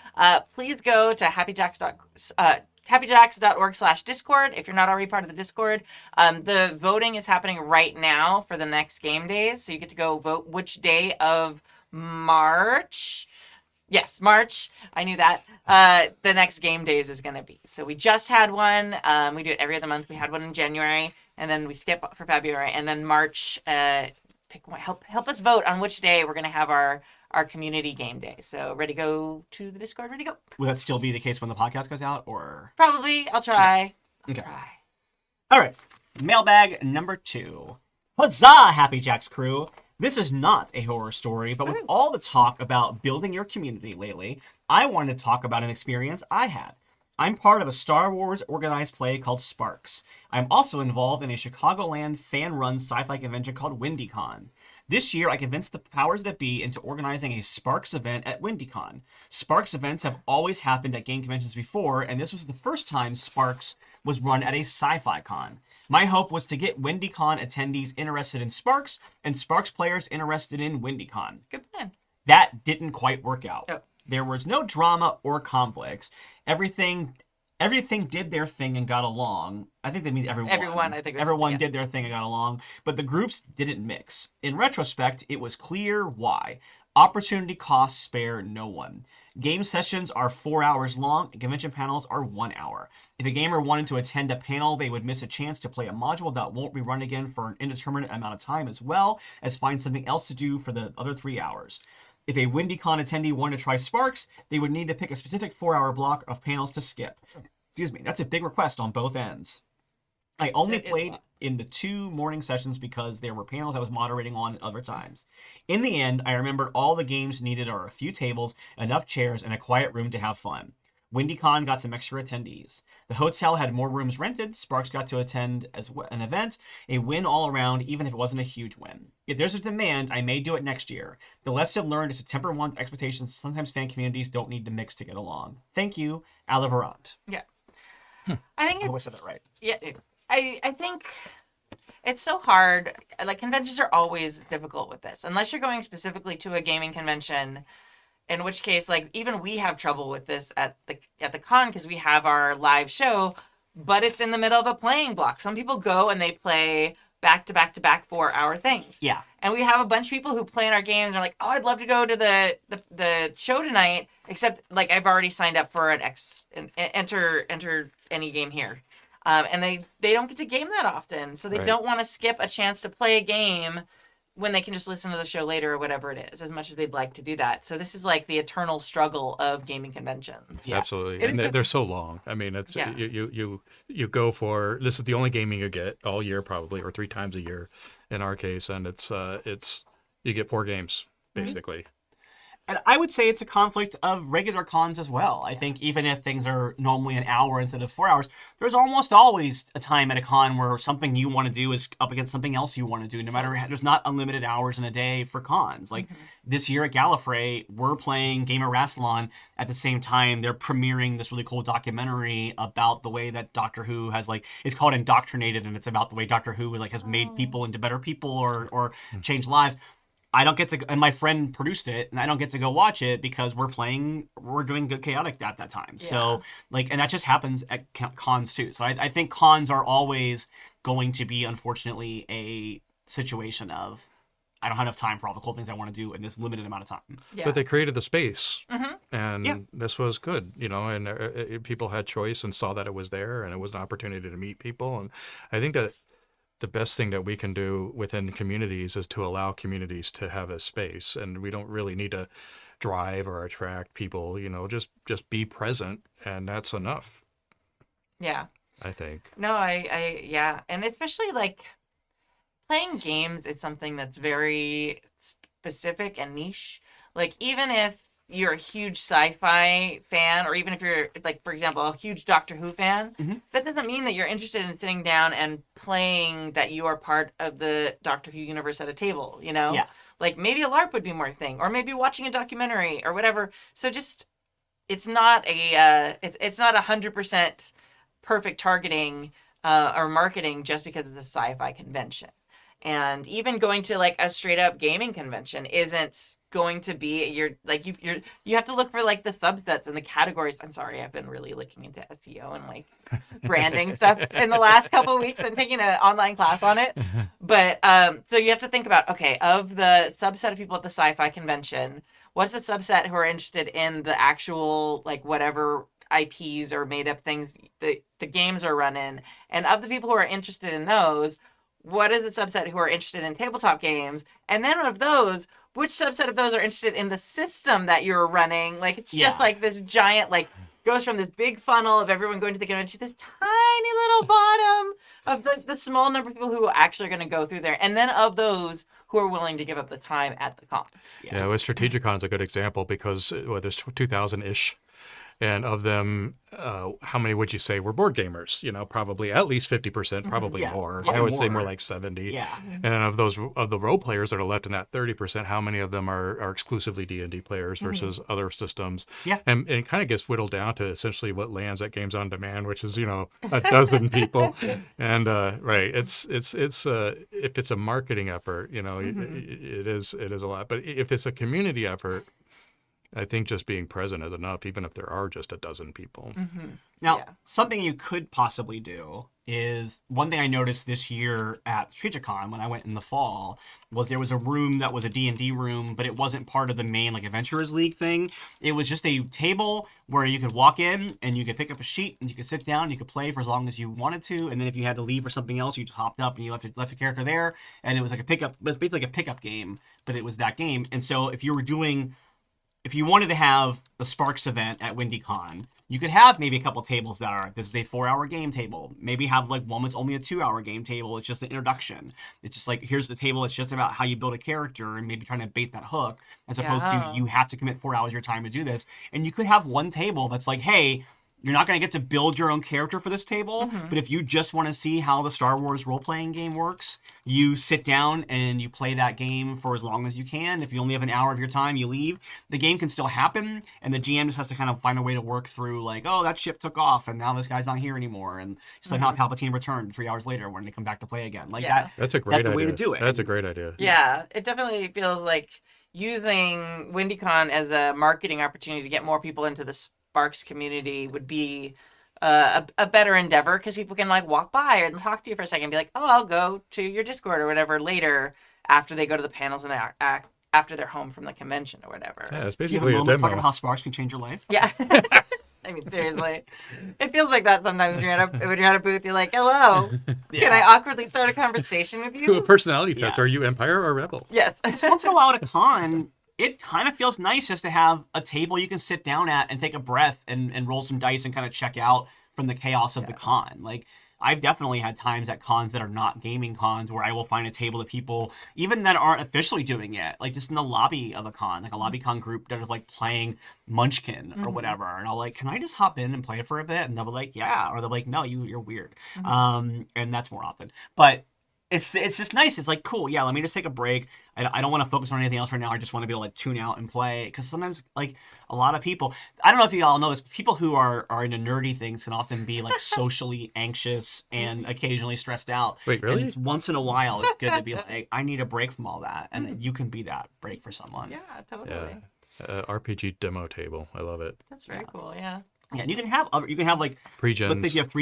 Please go to happyjacks.org/Discord if you're not already part of the Discord. The voting is happening right now for the next game days. So you get to go vote which day of March. Yes, March. I knew that. The next game days is going to be. So we just had one. We do it every other month. We had one in January, and then we skip for February, and then March. Help us vote on which day we're going to have our community game day. So ready to go to the Discord? Ready to go? Will that still be the case when the podcast goes out, or? Probably. I'll try. Okay. I'll try. All right. Mailbag number 2. Huzzah, Happy Jacks crew. This is not a horror story, but with all the talk about building your community lately, I wanted to talk about an experience I had. I'm part of a Star Wars organized play called Sparks. I'm also involved in a Chicagoland fan-run sci-fi convention called WindyCon. This year, I convinced the powers that be into organizing a Sparks event at WindyCon. Sparks events have always happened at game conventions before, and this was the first time Sparks was run at a sci-fi con. My hope was to get WindyCon attendees interested in Sparks, and Sparks players interested in WindyCon. Good plan. That didn't quite work out. Oh. There was no drama or conflicts. Everything did their thing and got along. I think that means everyone. Everyone, I think. Everyone did their thing and got along, but the groups didn't mix. In retrospect, it was clear why. Opportunity costs spare no one. Game sessions are 4 hours long, and convention panels are 1 hour. If a gamer wanted to attend a panel, they would miss a chance to play a module that won't rerun again for an indeterminate amount of time, as well as find something else to do for the other 3 hours. If a WindyCon attendee wanted to try Sparks, they would need to pick a specific 4-hour block of panels to skip. Excuse me, that's a big request on both ends. I only played in the 2 morning sessions because there were panels I was moderating on at other times. In the end, I remembered all the games needed are a few tables, enough chairs, and a quiet room to have fun. WindyCon got some extra attendees. The hotel had more rooms rented. Sparks got to attend as an event. A win all around, even if it wasn't a huge win. If there's a demand, I may do it next year. The lesson learned is to temper one's expectations. Sometimes fan communities don't need to mix to get along. Thank you, Aliverant. Yeah. I think I always said that right. Yeah. I think it's so hard. Like, conventions are always difficult with this. Unless you're going specifically to a gaming convention, in which case, like, even we have trouble with this at the con because we have our live show, but it's in the middle of a playing block. Some people go and they play back to back to back 4-hour things. Yeah. And we have a bunch of people who play in our games and are like, oh, I'd love to go to the show tonight, except, like, I've already signed up for enter any game here. And they don't get to game that often, so they Right. don't want to skip a chance to play a game when they can just listen to the show later or whatever it is, as much as they'd like to do that. So this is like the eternal struggle of gaming conventions. Yeah. Absolutely, It and is they're so long. I mean, it's Yeah. you go for, this is the only gaming you get all year probably, or 3 times a year in our case, and it's you get 4 games basically. And I would say it's a conflict of regular cons as well. I think even if things are normally an hour instead of 4 hours, there's almost always a time at a con where something you want to do is up against something else you want to do. No matter how, there's not unlimited hours in a day for cons. Like this year at Gallifrey, we're playing Gamer Rassilon at the same time they're premiering this really cool documentary about the way that Doctor Who has it's called Indoctrinated, and it's about the way Doctor Who has made people into better people or changed lives. I don't get to, and my friend produced it, and I don't get to go watch it because we're doing Good Chaotic at that time. So, and that just happens at cons too. So I think cons are always going to be, unfortunately, a situation of, I don't have enough time for all the cool things I want to do in this limited amount of time. Yeah. But they created the space, and this was good, and people had choice and saw that it was there, and it was an opportunity to meet people. And I think that the best thing that we can do within communities is to allow communities to have a space, and we don't really need to drive or attract people. Just be present, and that's enough. Yeah. I think. No, yeah. And especially playing games is something that's very specific and niche. Even if you're a huge sci-fi fan, or even if you're, for example, a huge Doctor Who fan, that doesn't mean that you're interested in sitting down and playing that you are part of the Doctor Who universe at a table, Yeah. Maybe a LARP would be more thing, or maybe watching a documentary or whatever. So just, it's not 100% perfect targeting or marketing just because it's a sci-fi convention. And even going to a straight up gaming convention isn't going to be you have to look for the subsets and the categories. I'm sorry, I've been really looking into SEO and branding stuff in the last couple of weeks and taking an online class on it. But so you have to think about, okay, of the subset of people at the sci-fi convention, what's the subset who are interested in the actual whatever IPs or made up things the games are running, and of the people who are interested in those, what is the subset who are interested in tabletop games? And then of those, which subset of those are interested in the system that you're running? It's just this giant, goes from this big funnel of everyone going to the convention to this tiny little bottom of the small number of people who actually are going to go through there. And then of those who are willing to give up the time at the con. Yeah, with Strategicon's a good example because there's 2,000-ish. And of them, how many would you say were board gamers? Probably at least 50%, probably more. I would say more like 70. Yeah. And of the role players that are left in that 30%, how many of them are exclusively D&D players versus other systems? Yeah. And it kind of gets whittled down to essentially what lands at Games on Demand, which is a dozen people. And right, it's if it's a marketing effort, it is a lot. But if it's a community effort, I think just being present is enough, even if there are just a dozen people. Now, something you could possibly do is, one thing I noticed this year at Strategicon when I went in the fall was there was a room that was a D&D room, but it wasn't part of the main Adventurers League thing. It was just a table where you could walk in and you could pick up a sheet and you could sit down, you could play for as long as you wanted to, and then if you had to leave or something else, you just hopped up and you left your character there, and it was basically a pickup game, but it was that game. And so if you wanted to have the Sparks event at WindyCon, you could have maybe a couple tables that are, this is a 4-hour game table. Maybe have one that's only a 2-hour game table. It's just an introduction. It's just here's the table. It's just about how you build a character and maybe trying to bait that hook, as opposed to you have to commit 4 hours of your time to do this. And you could have one table that's hey, you're not going to get to build your own character for this table, but if you just want to see how the Star Wars role-playing game works, you sit down and you play that game for as long as you can. If you only have an hour of your time, you leave. The game can still happen, and the GM just has to kind of find a way to work through, oh, that ship took off, and now this guy's not here anymore, and somehow Palpatine returned 3 hours later when they come back to play again. That's a great idea. That's a way to do it. That's a great idea. Yeah, it definitely feels like using WindyCon as a marketing opportunity to get more people into the Sparks community would be a better endeavor, because people can walk by and talk to you for a second and be like, oh, I'll go to your Discord or whatever later after they go to the panels and after they're home from the convention or whatever. Yeah, it's Do you have basically a a moment demo. talking about how Sparks can change your life? Yeah. I mean, seriously. It feels like that sometimes when you're at a booth. You're like, hello. Can I awkwardly start a conversation with Do a you? personality test. Yeah. Are you Empire or Rebel? Yes. Once in a while at a con, it kind of feels nice just to have a table you can sit down at and take a breath and roll some dice and kind of check out from the chaos of the con. Like, I've definitely had times at cons that are not gaming cons where I will find a table of people, even that aren't officially doing it, like just in the lobby of a con, like a lobby con group that is like playing Munchkin or whatever. And I'll like, can I just hop in and play it for a bit? And they'll be like, yeah. Or they're like, no, you're weird. And that's more often. But it's just nice. It's like, cool, yeah, let me just take a break. I don't want to focus on anything else right now. I just want to be able to like tune out and play. Because sometimes, like, a lot of people, I don't know if you all know this, people who are into nerdy things can often be like socially anxious and occasionally stressed out. Wait, really? And it's once in a while, it's good to be like, I need a break from all that. And then you can be that break for someone. Yeah, totally. Yeah. RPG demo table. I love it. That's very cool. Yeah. Yeah, and you can have like Pre-gens. let's say you have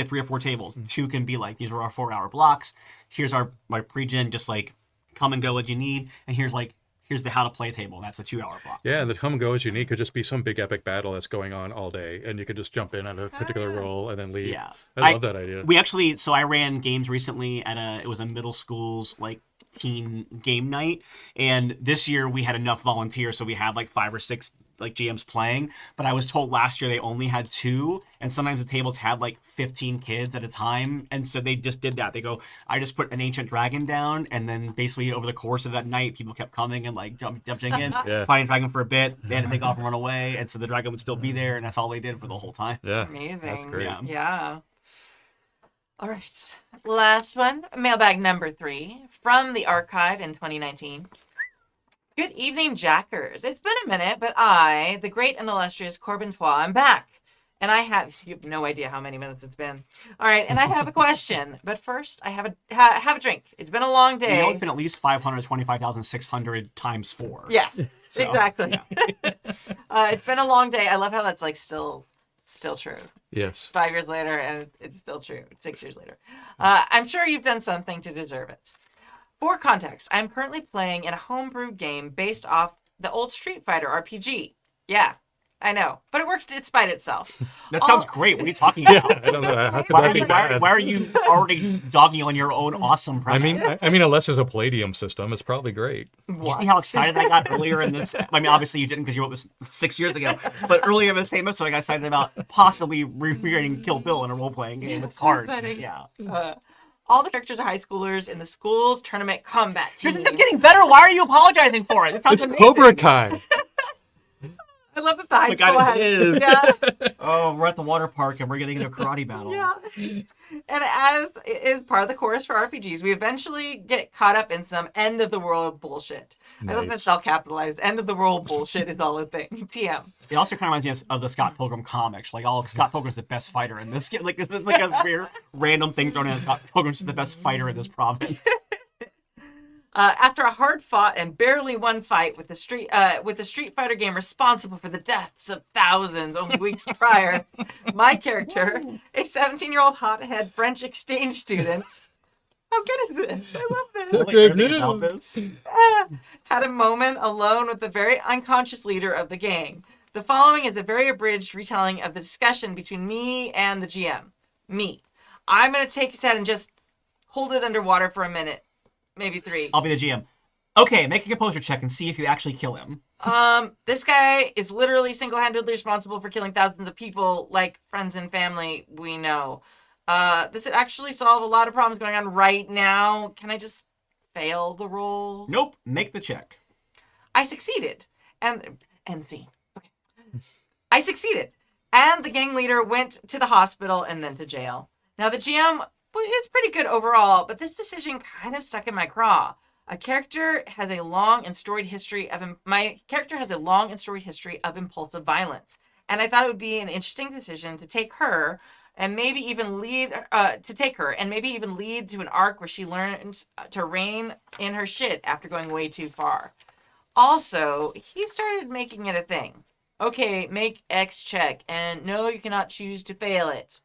three or four tables. Two can be like, these are our 4-hour blocks. Here's my pre-gen, just like come and go as you need. And here's the how to play table. That's a 2-hour block. Yeah, and the come and go as you need could just be some big epic battle that's going on all day, and you could just jump in at a particular role and then leave. Yeah, I love that idea. I ran games recently it was a middle school's like teen game night, and this year we had enough volunteers, so we had like 5 or 6 like GMs playing. But I was told last year they only had 2, and sometimes the tables had like 15 kids at a time, and so they just did that. They go, I just put an ancient dragon down, and then basically over the course of that night, people kept coming and like jumping in, fighting dragon for a bit. They had to take off and run away, and so the dragon would still be there, and that's all they did for the whole time. Yeah, Amazing. that's great. Yeah. All right. Last one, mailbag number 3 from the archive in 2019. Good evening, Jackers. It's been a minute, but I, the great and illustrious Corbintois, am back. And you have no idea how many minutes it's been. All right, and I have a question. But first, I have a drink. It's been a long day. You know, it's been at least 525,600 times 4. Yes, So, exactly. It's been a long day. I love how that's like still true. Yes. 5 years later, and it's still true. 6 years later. I'm sure you've done something to deserve it. For context, I'm currently playing in a homebrew game based off the old Street Fighter RPG. Yeah, I know, but it works despite itself. That sounds great. What are you talking about? I don't know. How could that be bad? Why are you already dogging on your own awesome premise? I mean, unless it's a Palladium system, it's probably great. You see how excited I got earlier in this? I mean, obviously you didn't because you wrote this 6 years ago. But earlier in the same episode, I got excited about possibly recreating Kill Bill in a role-playing game with so cards. exciting. Yeah. All the characters are high schoolers in the school's tournament combat team. It's getting better. Why are you apologizing for it? It sounds It's amazing. Cobra Kai. I love that the high my school God, it is. Yeah. Oh, we're at the water park and we're getting into a karate battle. Yeah. And as is part of the chorus for RPGs, we eventually get caught up in some end of the world bullshit. I love that's all capitalized. End of the world bullshit is all a thing. TM. It also kind of reminds me of the Scott Pilgrim comics. Like, Scott Pilgrim's the best fighter in this. Like, it's like a weird random thing thrown in. Scott Pilgrim's the best fighter in this province. After a hard-fought and barely won fight with the Street Fighter game responsible for the deaths of thousands only weeks prior, my character, a 17-year-old hothead French exchange student, how good is this? I love this. Like, everything about this. Had a moment alone with the very unconscious leader of the gang. The following is a very abridged retelling of the discussion between me and the GM. Me. I'm going to take his head and just hold it underwater for a minute. Maybe 3. I'll be the GM. Okay, make a composure check and see if you actually kill him. This guy is literally single-handedly responsible for killing thousands of people, like friends and family we know. This would actually solve a lot of problems going on right now. Can I just fail the roll? Nope. Make the check. I succeeded. And scene. Okay. I succeeded. And the gang leader went to the hospital and then to jail. Now the GM is pretty good overall, but this decision kind of stuck in my craw. My character has a long and storied history of impulsive violence, and I thought it would be an interesting decision to take her and maybe even lead to an arc where she learns to rein in her shit after going way too far. Also, he started making it a thing. Okay, make X check, and no, you cannot choose to fail it.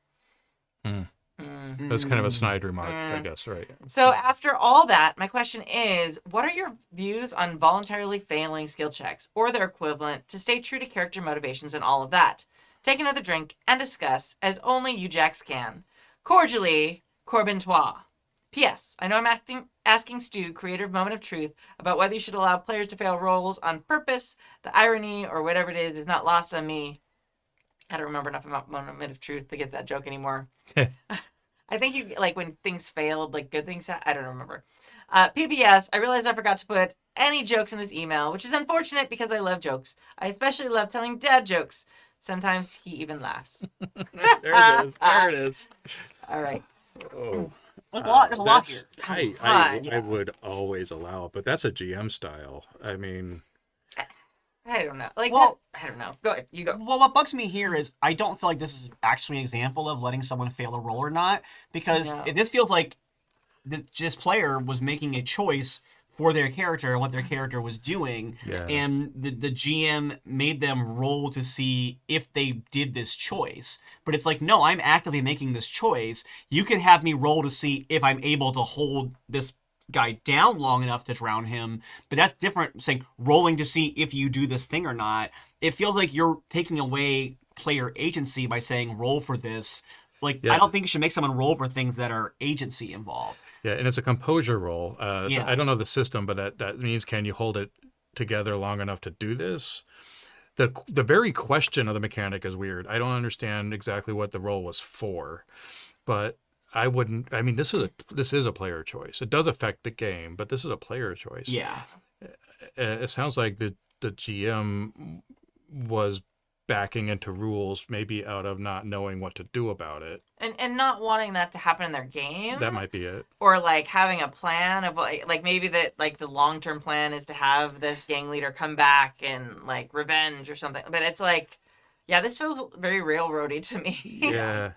That's kind of a snide remark, I guess, right? So after all that, my question is, what are your views on voluntarily failing skill checks or their equivalent to stay true to character motivations and all of that? take another drink, and discuss, as only you jacks can. Cordially, Corbintois. P.S. I know I'm asking Stu, creator of Moment of Truth, about whether you should allow players to fail rolls on purpose. The irony, or whatever it is not lost on me. I don't remember enough about Moment of Truth to get that joke anymore. I think you, like, when things failed, like, good things, I don't remember. PBS, I realized I forgot to put any jokes in this email, which is unfortunate because I love jokes. I especially love telling dad jokes. Sometimes he even laughs. There it is. There it is. All right. Oh. There's a lot here. I would always allow it, but that's a GM style. I mean, I don't know. Like, Well- I don't know. Go ahead. You go. Well, what bugs me here is I don't feel like this is actually an example of letting someone fail a roll or not, because No. this feels like this player was making a choice for their character and what their character was doing, Yeah. and the GM made them roll to see if they did this choice. But it's like, no, I'm actively making this choice. You can have me roll to see if I'm able to hold this guy down long enough to drown him, but that's different saying rolling to see if you do this thing or not. It feels like you're taking away player agency by saying roll for this. Like, Yeah. I don't think you should make someone roll for things that are agency involved. yeah, and it's a composure roll. Yeah. I don't know the system, but that means can you hold it together long enough to do this? The very question of the mechanic is weird. I don't understand exactly what the roll was for, but I wouldn't. I mean, this is a player choice. It does affect the game, but this is a player choice. Yeah. It sounds like the GM was backing into rules, maybe out of not knowing what to do about it. And not wanting that to happen in their game. That might be it. Or like having a plan of like maybe that like the long-term plan is to have this gang leader come back and like revenge or something. But it's like, yeah, this feels very railroady to me. Yeah.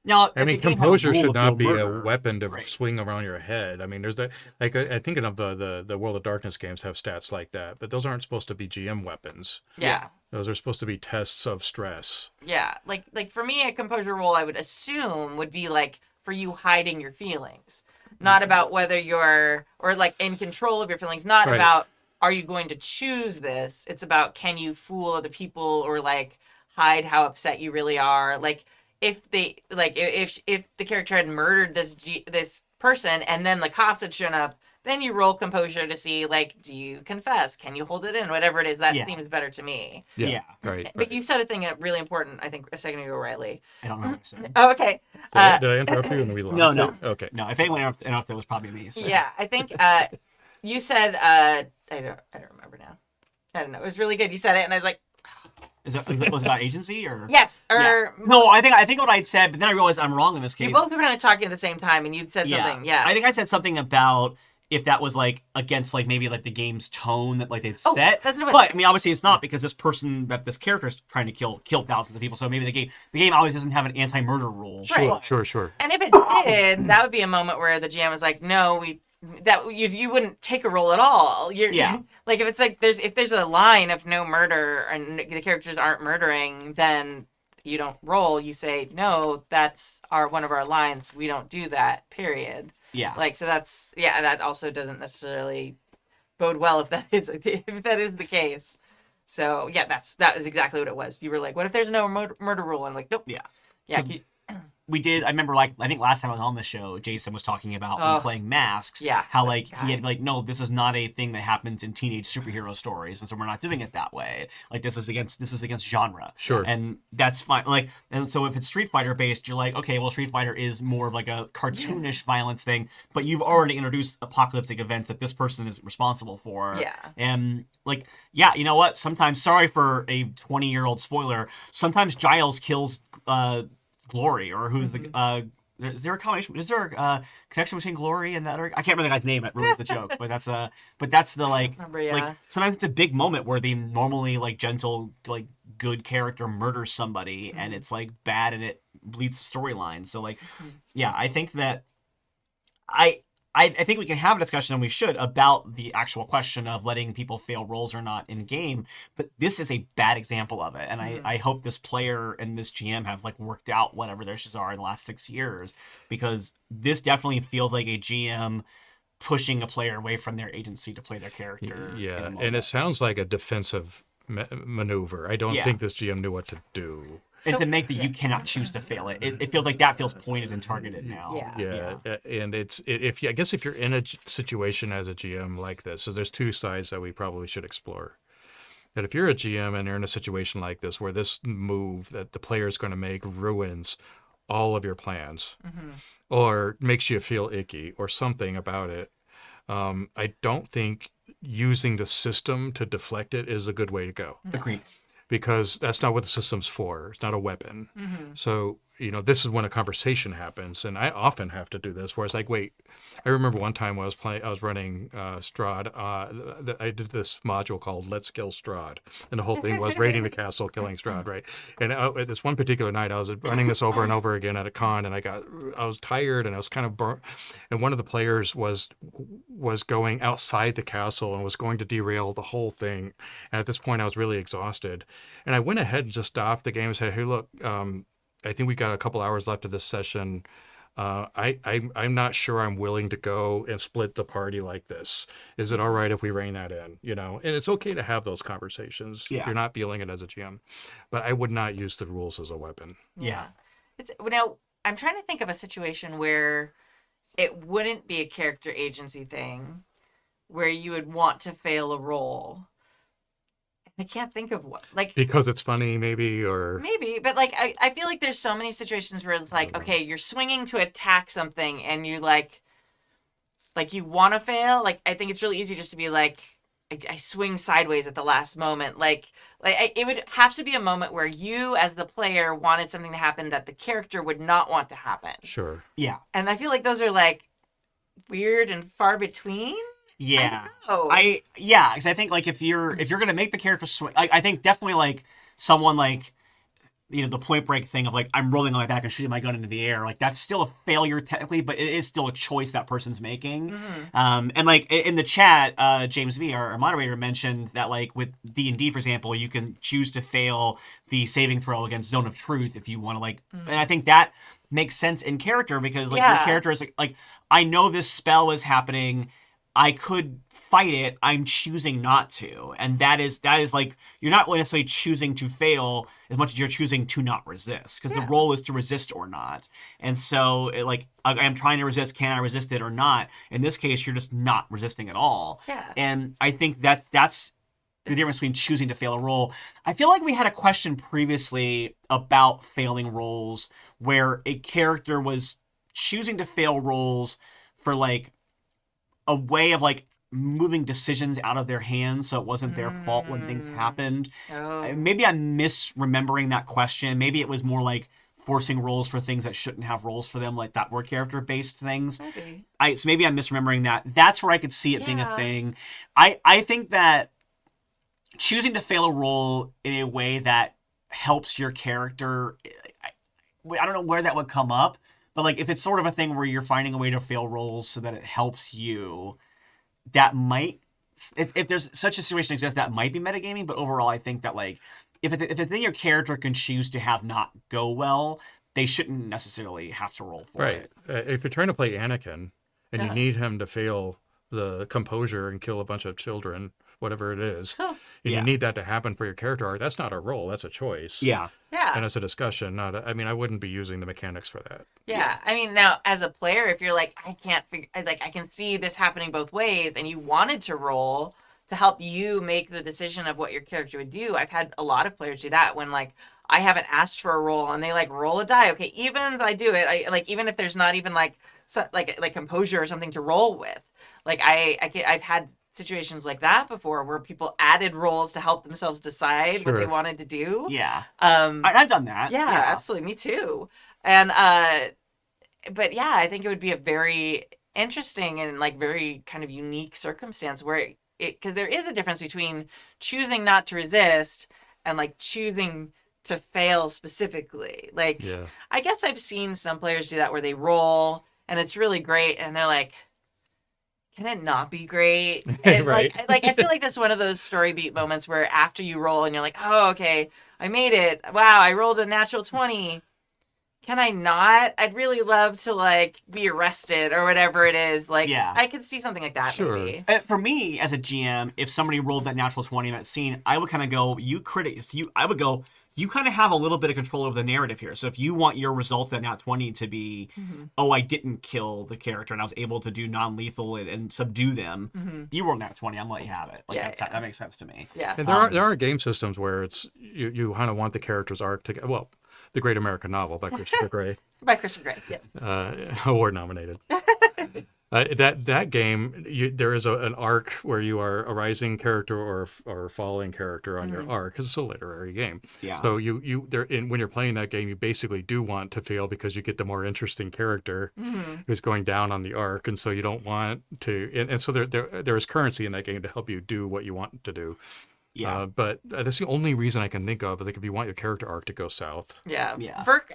Now, I mean, the game had a composure rule should of not no be murder. a weapon to Right. swing around your head. I mean, there's that. Like, I thinking of the World of Darkness games have stats like that, but those aren't supposed to be GM weapons. Yeah. Those are supposed to be tests of stress. Yeah. Like for me, a composure role I would assume would be like for you hiding your feelings. Not about whether you're or like in control of your feelings, not Right. about are you going to choose this? It's about can you fool other people or like hide how upset you really are? Like if they like if the character had murdered this person and then the cops had shown up, then you roll composure to see like do you confess? Can you hold it in? Whatever it is, that Yeah. seems better to me. Yeah. Right. But you said a thing really important, I think, a second ago, Riley. I don't know what I said. Oh, okay. Did I interrupt you when we lost? No, no. it? Okay. No, if anyone interrupted, it was probably me. So. Yeah, I think you said I don't remember now. I don't know. It was really good. You said it, and I was like, Was it about agency or? yes. Or Yeah. No, I think what I'd said, but then I realized I'm wrong in this case. you both were kind of talking at the same time, and you said something. Yeah. I think I said something about if that was like against like maybe like the game's tone that like they'd Oh, set. that's what it was. But I mean, obviously it's not because this character is trying to kill thousands of people. So maybe the game always doesn't have an anti-murder rule. Right. Sure. And if it did, that would be a moment where the GM was like, "No, you wouldn't take a roll at all." Yeah. Like if it's like if there's a line of no murder and the characters aren't murdering, then you don't roll. You say, "No, that's one of our lines. We don't do that." Period. Yeah. Like so that also doesn't necessarily bode well if that is the case. So yeah, that is exactly what it was. You were like, "What if there's no murder rule?" And I'm like, "Nope." Yeah. Yeah. We did. I remember, like, I think last time I was on the show, Jason was talking about when playing Masks. Yeah. How, like, God. he had, like, no, this is not a thing that happens in teenage superhero stories, and so we're not doing it that way. Like, this is against genre. Sure. And that's fine. Like, and so if it's Street Fighter based, you're like, okay, well, Street Fighter is more of like a cartoonish violence thing, but you've already introduced apocalyptic events that this person is responsible for. Yeah. And like, yeah, you know what? Sometimes, sorry for a 20-year-old spoiler, sometimes Giles kills Glory, or who's the is there a combination? Is there a connection between Glory and that other? I can't remember the guy's name. It ruins the joke. But that's the like Remember, yeah. like sometimes it's a big moment where the normally like gentle like good character murders somebody and it's like bad and it bleeds the storyline. So like yeah, I think that I think we can have a discussion, and we should, about the actual question of letting people fail rolls or not in game. But this is a bad example of it, and I hope this player and this GM have like worked out whatever their issues are in the last 6 years, because this definitely feels like a GM pushing a player away from their agency to play their character. in a Yeah, moment. and it sounds like a defensive maneuver. I don't Yeah. think this GM knew what to do. and to make that you cannot choose to fail it. It feels like that feels pointed and targeted now. Yeah. And if I guess if you're in a situation as a GM like this, so there's two sides that we probably should explore. That if you're a GM and you're in a situation like this where this move that the player is going to make ruins all of your plans, or makes you feel icky, or something about it, I don't think using the system to deflect it is a good way to go. Agreed. Because that's not what the system's for. It's not a weapon. So, this is when a conversation happens, and I often have to do this, where it's like, wait, I remember one time when I was running Strahd, I did this module called Let's Kill Strahd, and the whole thing was raiding the castle, killing Strahd, right? And at this one particular night, I was running this over and over again at a con, and I was tired, and I was kind of burnt, and one of the players was going outside the castle and was going to derail the whole thing, and at this point, I was really exhausted, and I went ahead and just stopped the game and said, hey, look, I think we got a couple hours left of this session. I'm not sure I'm willing to go and split the party like this. Is it all right if we rein that in? And it's okay to have those conversations if you're not feeling it as a GM. But I would not use the rules as a weapon. Yeah. Now, I'm trying to think of a situation where it wouldn't be a character agency thing, where you would want to fail a roll. I can't think of what. Because it's funny, maybe, or... Maybe, but I feel like there's so many situations where it's like, okay, you're swinging to attack something, and you you want to fail. I think it's really easy just to be like, I swing sideways at the last moment. It would have to be a moment where you, as the player, wanted something to happen that the character would not want to happen. Sure. Yeah. And I feel like those are weird and far between. Yeah. Because I think if you're gonna make the character swing, I think definitely someone the Point Break thing of I'm rolling on my back and shooting my gun into the air, that's still a failure technically, but it is still a choice that person's making. And in the chat, James V, our moderator, mentioned that with D&D, for example, you can choose to fail the saving throw against Zone of Truth if you want to and I think that makes sense in character because your character is I know this spell is happening. I could fight it. I'm choosing not to, and that is you're not necessarily choosing to fail as much as you're choosing to not resist, because the role is to resist or not. And so, I'm trying to resist. Can I resist it or not? In this case, you're just not resisting at all. Yeah. And I think that's the difference between choosing to fail a roll. I feel like we had a question previously about failing rolls, where a character was choosing to fail rolls for a way of moving decisions out of their hands so it wasn't their fault when things happened. Maybe I'm misremembering that question. Maybe it was more forcing roles for things that shouldn't have roles for them, that were character-based things. Maybe. So maybe I'm misremembering that. That's where I could see it being a thing. I think that choosing to fail a role in a way that helps your character, I don't know where that would come up, but if it's sort of a thing where you're finding a way to fail roles so that it helps you, that might, if there's such a situation exists, that might be metagaming. But overall, I think that if it's a thing your character can choose to have not go well, they shouldn't necessarily have to roll for it. If you're trying to play Anakin and you need him to fail the composure and kill a bunch of children, whatever it is, and you need that to happen for your character arc, that's not a role, that's a choice. Yeah. Yeah. And it's a discussion, I wouldn't be using the mechanics for that. Yeah. I mean, now, as a player, if you're I can't figure, I can see this happening both ways, and you wanted to roll to help you make the decision of what your character would do. I've had a lot of players do that when, I haven't asked for a roll, and they, roll a die. Okay, evens, I do it. I even if there's not even, composure or something to roll with. I've had situations like that before where people added rolls to help themselves decide what they wanted to do. Yeah. I've done that. Yeah, absolutely. Me too. And, but yeah, I think it would be a very interesting and very kind of unique circumstance where because there is a difference between choosing not to resist and choosing to fail specifically. I guess I've seen some players do that where they roll and it's really great. And they're can it not be great? And Right. I feel like that's one of those story beat moments where after you roll and you're oh, okay, I made it. Wow, I rolled a natural 20. Can I not? I'd really love to be arrested or whatever it is. I could see something like that maybe. For me as a GM, if somebody rolled that natural 20 in that scene, I would kind of go, I would go, you kind of have a little bit of control over the narrative here. So if you want your results at nat 20 to be, oh, I didn't kill the character and I was able to do non-lethal and subdue them, you roll nat 20, I'm gonna let you have it. Like that makes sense to me. Yeah. And there are game systems where it's you kind of want the character's arc to well, The Great American Novel by Christopher Gray, By Christopher Gray, yes. award nominated. That game, there is an arc where you are a rising character or a falling character on your arc, because it's a literary game. Yeah. So when you're playing that game, you basically do want to fail because you get the more interesting character who's going down on the arc, and so you don't want to. And so there is currency in that game to help you do what you want to do. Yeah. But that's the only reason I can think of. Like if you want your character arc to go south. Yeah. Yeah. Verk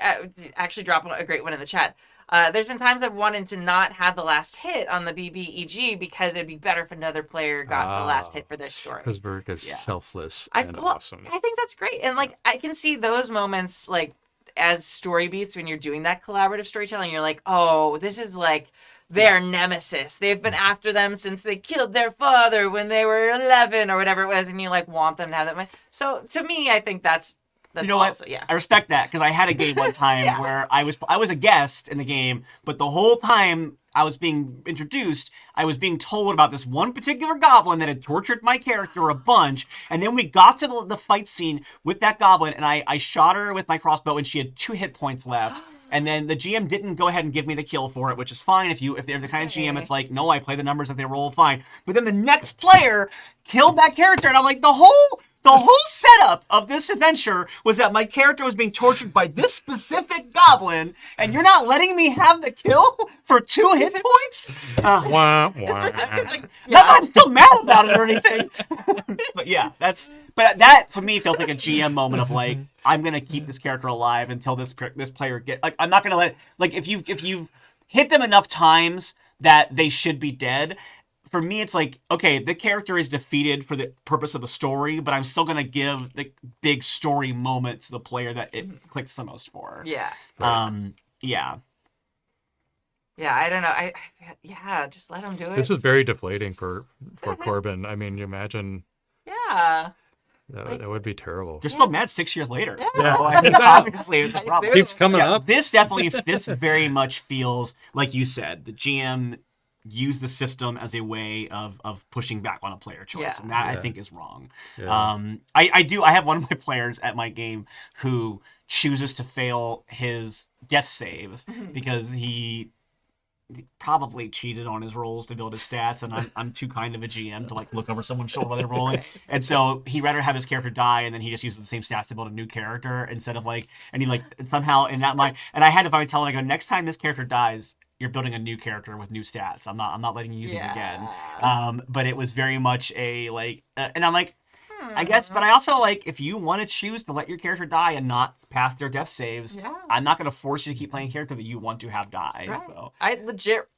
actually dropped a great one in the chat. There's been times I've wanted to not have the last hit on the BBEG because it'd be better if another player got the last hit for their story. Because Burke is selfless and well, awesome. I think that's great. And like I can see those moments like as story beats when you're doing that collaborative storytelling. You're like, oh, this is like their nemesis. They've been after them since they killed their father when they were 11 or whatever it was, and you like want them to have that. So to me, I think that's you know also, what? Yeah. I respect that because I had a game one time where I was a guest in the game, but the whole time I was being introduced, I was being told about this one particular goblin that had tortured my character a bunch, and then we got to the fight scene with that goblin, and I shot her with my crossbow, and she had 2 hit points left. And then the GM didn't go ahead and give me the kill for it, which is fine. If they're the kind of GM, it's like, no, I play the numbers if they roll fine. But then the next player killed that character, and I'm like, the whole setup of this adventure was that my character was being tortured by this specific goblin, and you're not letting me have the kill for 2 hit points? Wah, wah. Like, Not that I'm still mad about it or anything. But yeah, that for me feels like a GM moment of like, I'm gonna keep this character alive until this player I'm not gonna let if you hit them enough times that they should be dead. For me, it's like, okay, the character is defeated for the purpose of the story, but I'm still gonna give the big story moment to the player that it clicks the most for. yeah. Yeah. Yeah, I don't know. Just let them do it. This is very deflating for Corbin. I mean, you imagine Yeah. that would be terrible. They're still mad 6 years later. Yeah. So, I mean, obviously, it's a problem. Keeps coming Yeah, up. this very much feels like you said. The GM used the system as a way of pushing back on a player choice, Yeah. and that I think is wrong. Yeah. I have one of my players at my game who chooses to fail his death saves because he probably cheated on his rolls to build his stats, and I'm too kind of a GM to like look over someone's shoulder while they're rolling, and so he'd rather have his character die, and then he just uses the same stats to build a new character instead of like, and he like somehow in that mind, and I had to finally tell him, I go, next time this character dies, you're building a new character with new stats. I'm not letting you use these again. But it was very much a like, and I'm like, I guess, but I also like, if you want to choose to let your character die and not pass their death saves, I'm not going to force you to keep playing a character that you want to have die. Right. So.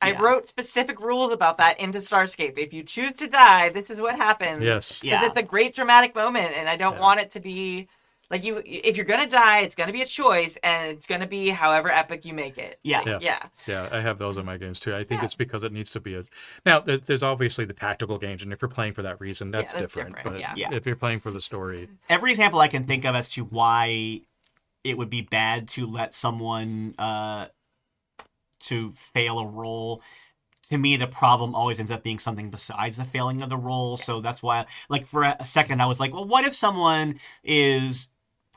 I wrote specific rules about that into Starscape. If you choose to die, this is what happens. Yes. Because it's a great dramatic moment, and I don't want it to be like if you're gonna die, it's gonna be a choice, and it's gonna be however epic you make it. Yeah. Like, Yeah, I have those in my games too. I think it's because it needs to be now. There's obviously the tactical games, and if you're playing for that reason, that's different. But if you're playing for the story, every example I can think of as to why it would be bad to let someone to fail a roll. To me, the problem always ends up being something besides the failing of the roll. So that's why, like, for a second, I was like, well, what if someone is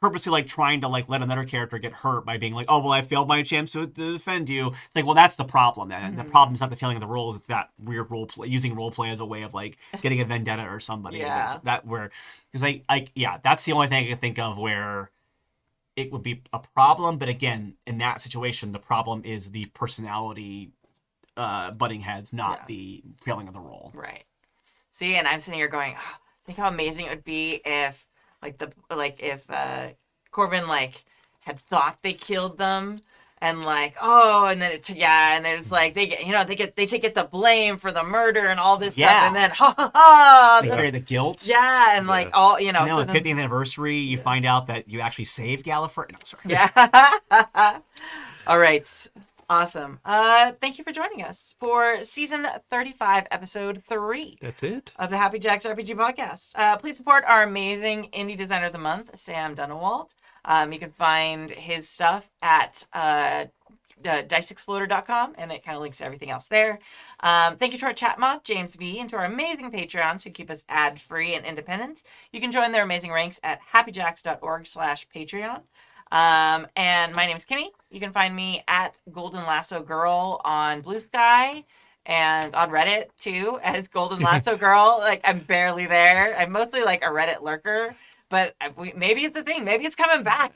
purposely like trying to like let another character get hurt by being like, oh, well, I failed my chance to defend you. It's like, well, that's the problem then. And the problem is not the failing of the rolls, it's that weird role play, using role play as a way of like getting a vendetta or somebody. Because that's the only thing I can think of where it would be a problem. But again, in that situation, the problem is the personality butting heads, not the failing of the roll. Right. See, and I'm sitting here going, think how amazing it would be if if Corbin like had thought they killed them, and like, and then and then it's like they get the blame for the murder and all this stuff, and then they carry the guilt. And like all And then on the 50th anniversary, you find out that you actually saved Gallifrey. No, sorry. Yeah. All right. Awesome. Thank you for joining us for season 35, episode 3 That's it. of the Happy Jacks RPG podcast. Please support our amazing indie designer of the month, Sam Dunewalt. You can find his stuff at diceexploder.com, and it kind of links to everything else there. Thank you to our chat mod, James V, and to our amazing Patreons who keep us ad-free and independent. You can join their amazing ranks at happyjacks.org/Patreon. And my name is Kimmy. You can find me at Golden Lasso Girl on Blue Sky and on Reddit too as Golden Lasso Girl. Like, I'm barely there. I'm mostly like a Reddit lurker, but maybe it's the thing. Maybe it's coming back.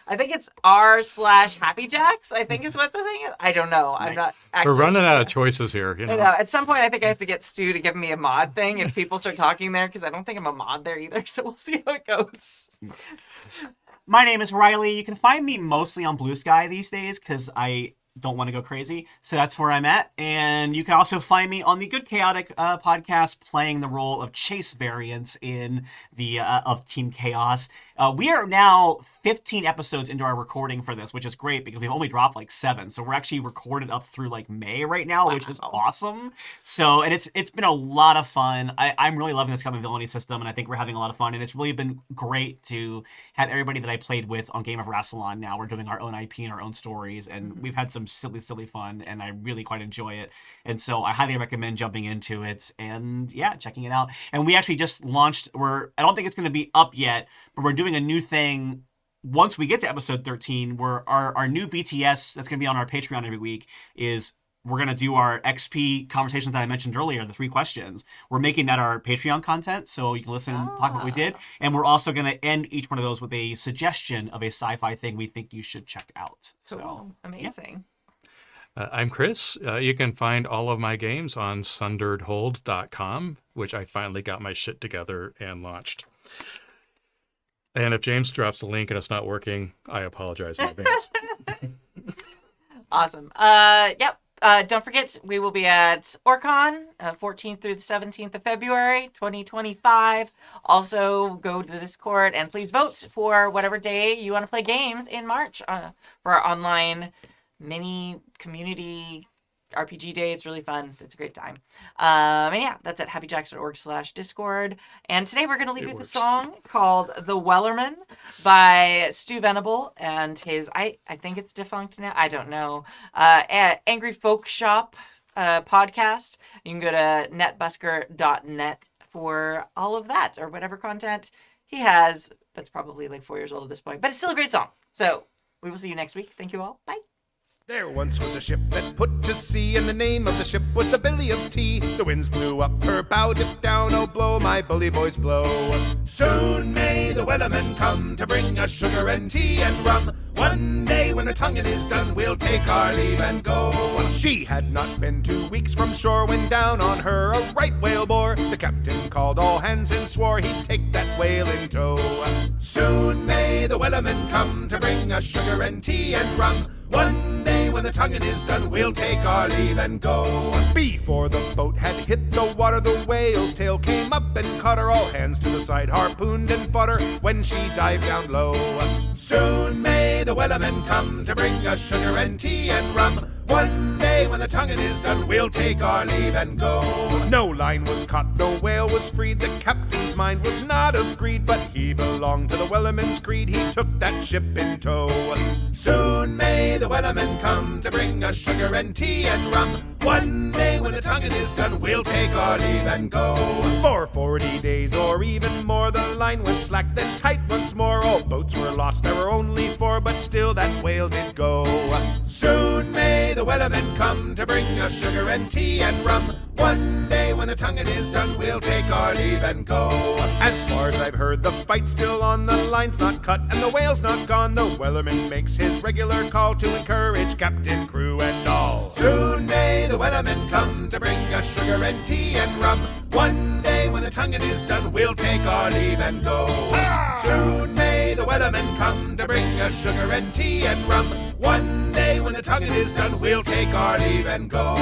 I think it's r/HappyJacks, I think is what the thing is. I don't know. I'm not We're running out of choices here. I know. At some point, I think I have to get Stu to give me a mod thing if people start talking there, because I don't think I'm a mod there either. So we'll see how it goes. My name is Riley. You can find me mostly on Blue Sky these days because I don't want to go crazy. So that's where I'm at. And you can also find me on the Good Chaotic podcast playing the role of Chase Variance in the of Team Chaos. We are now 15 episodes into our recording for this, which is great because we've only dropped like 7. So we're actually recorded up through like May right now, which is awesome. So, and it's been a lot of fun. I'm really loving this common villainy system, and I think we're having a lot of fun. And it's really been great to have everybody that I played with on Game of Rassilon now. We're doing our own IP and our own stories, and we've had some silly fun, and I really quite enjoy it. And so I highly recommend jumping into it and checking it out. And we actually just launched, I don't think it's going to be up yet, but we're doing a new thing once we get to episode 13, where our new BTS that's going to be on our Patreon every week is we're going to do our XP conversations that I mentioned earlier, the 3 questions. We're making that our Patreon content, so you can listen and talk about what we did. And we're also going to end each one of those with a suggestion of a sci-fi thing we think you should check out. Cool. So Amazing. I'm Chris. You can find all of my games on sunderedhold.com, which I finally got my shit together and launched. And if James drops the link and it's not working, I apologize in advance. Awesome. Don't forget, we will be at Orcon, 14th through the 17th of February, 2025. Also, go to the Discord and please vote for whatever day you want to play games in March for our online mini community RPG day. It's really fun. It's a great time. That's at happyjacks.org/Discord. And today we're going to leave you with a song called The Wellerman by Stu Venable and his, I think it's defunct now. I don't know. Angry Folk Shop podcast. You can go to netbusker.net for all of that or whatever content he has. That's probably like 4 years old at this point, but it's still a great song. So we will see you next week. Thank you all. Bye. There once was a ship that put to sea, and the name of the ship was the Billy of Tea. The winds blew up her bow, dipped down, oh blow, my bully boys blow. Soon may the Wellerman come to bring us sugar and tea and rum. One day when the tonguing is done, we'll take our leave and go. She had not been 2 weeks from shore when down on her a right whale bore. The captain called all hands and swore he'd take that whale in tow. Soon may the Wellerman come to bring us sugar and tea and rum. One day when the tonguing is done, we'll take our leave and go. Before the boat had hit the water, the whale's tail came up and caught her. All hands to the side, harpooned and fought her when she dived down low. Soon may the Wellerman come to bring us sugar and tea and rum. One day when the tonguing is done, we'll take our leave and go. No line was caught, no whale was freed. The captain's mind was not of greed, but he belonged to the Wellerman's creed. He took that ship in tow. Soon may the Wellerman come to bring us sugar and tea and rum. One day when the tonguing is done, we'll take our leave and go. For 40 days or even more, the line went slack, then tight once more. All boats were lost, there were only 4, but still that whale did go. Soon may the Wellerman come to bring us sugar and tea and rum. One day when the tonguing is done, we'll take our leave and go. As far as I've heard, the fight's still on, the line's not cut, and the whale's not gone. The Wellerman makes his regular call to encourage captain, crew, and all. Soon may the Wellerman come to bring us sugar and tea and rum. One day when the tonguing is done, we'll take our leave and go. Soon may the Wellerman come to bring us sugar and tea and rum. One day when the tonguing is done, we'll take our leave and go.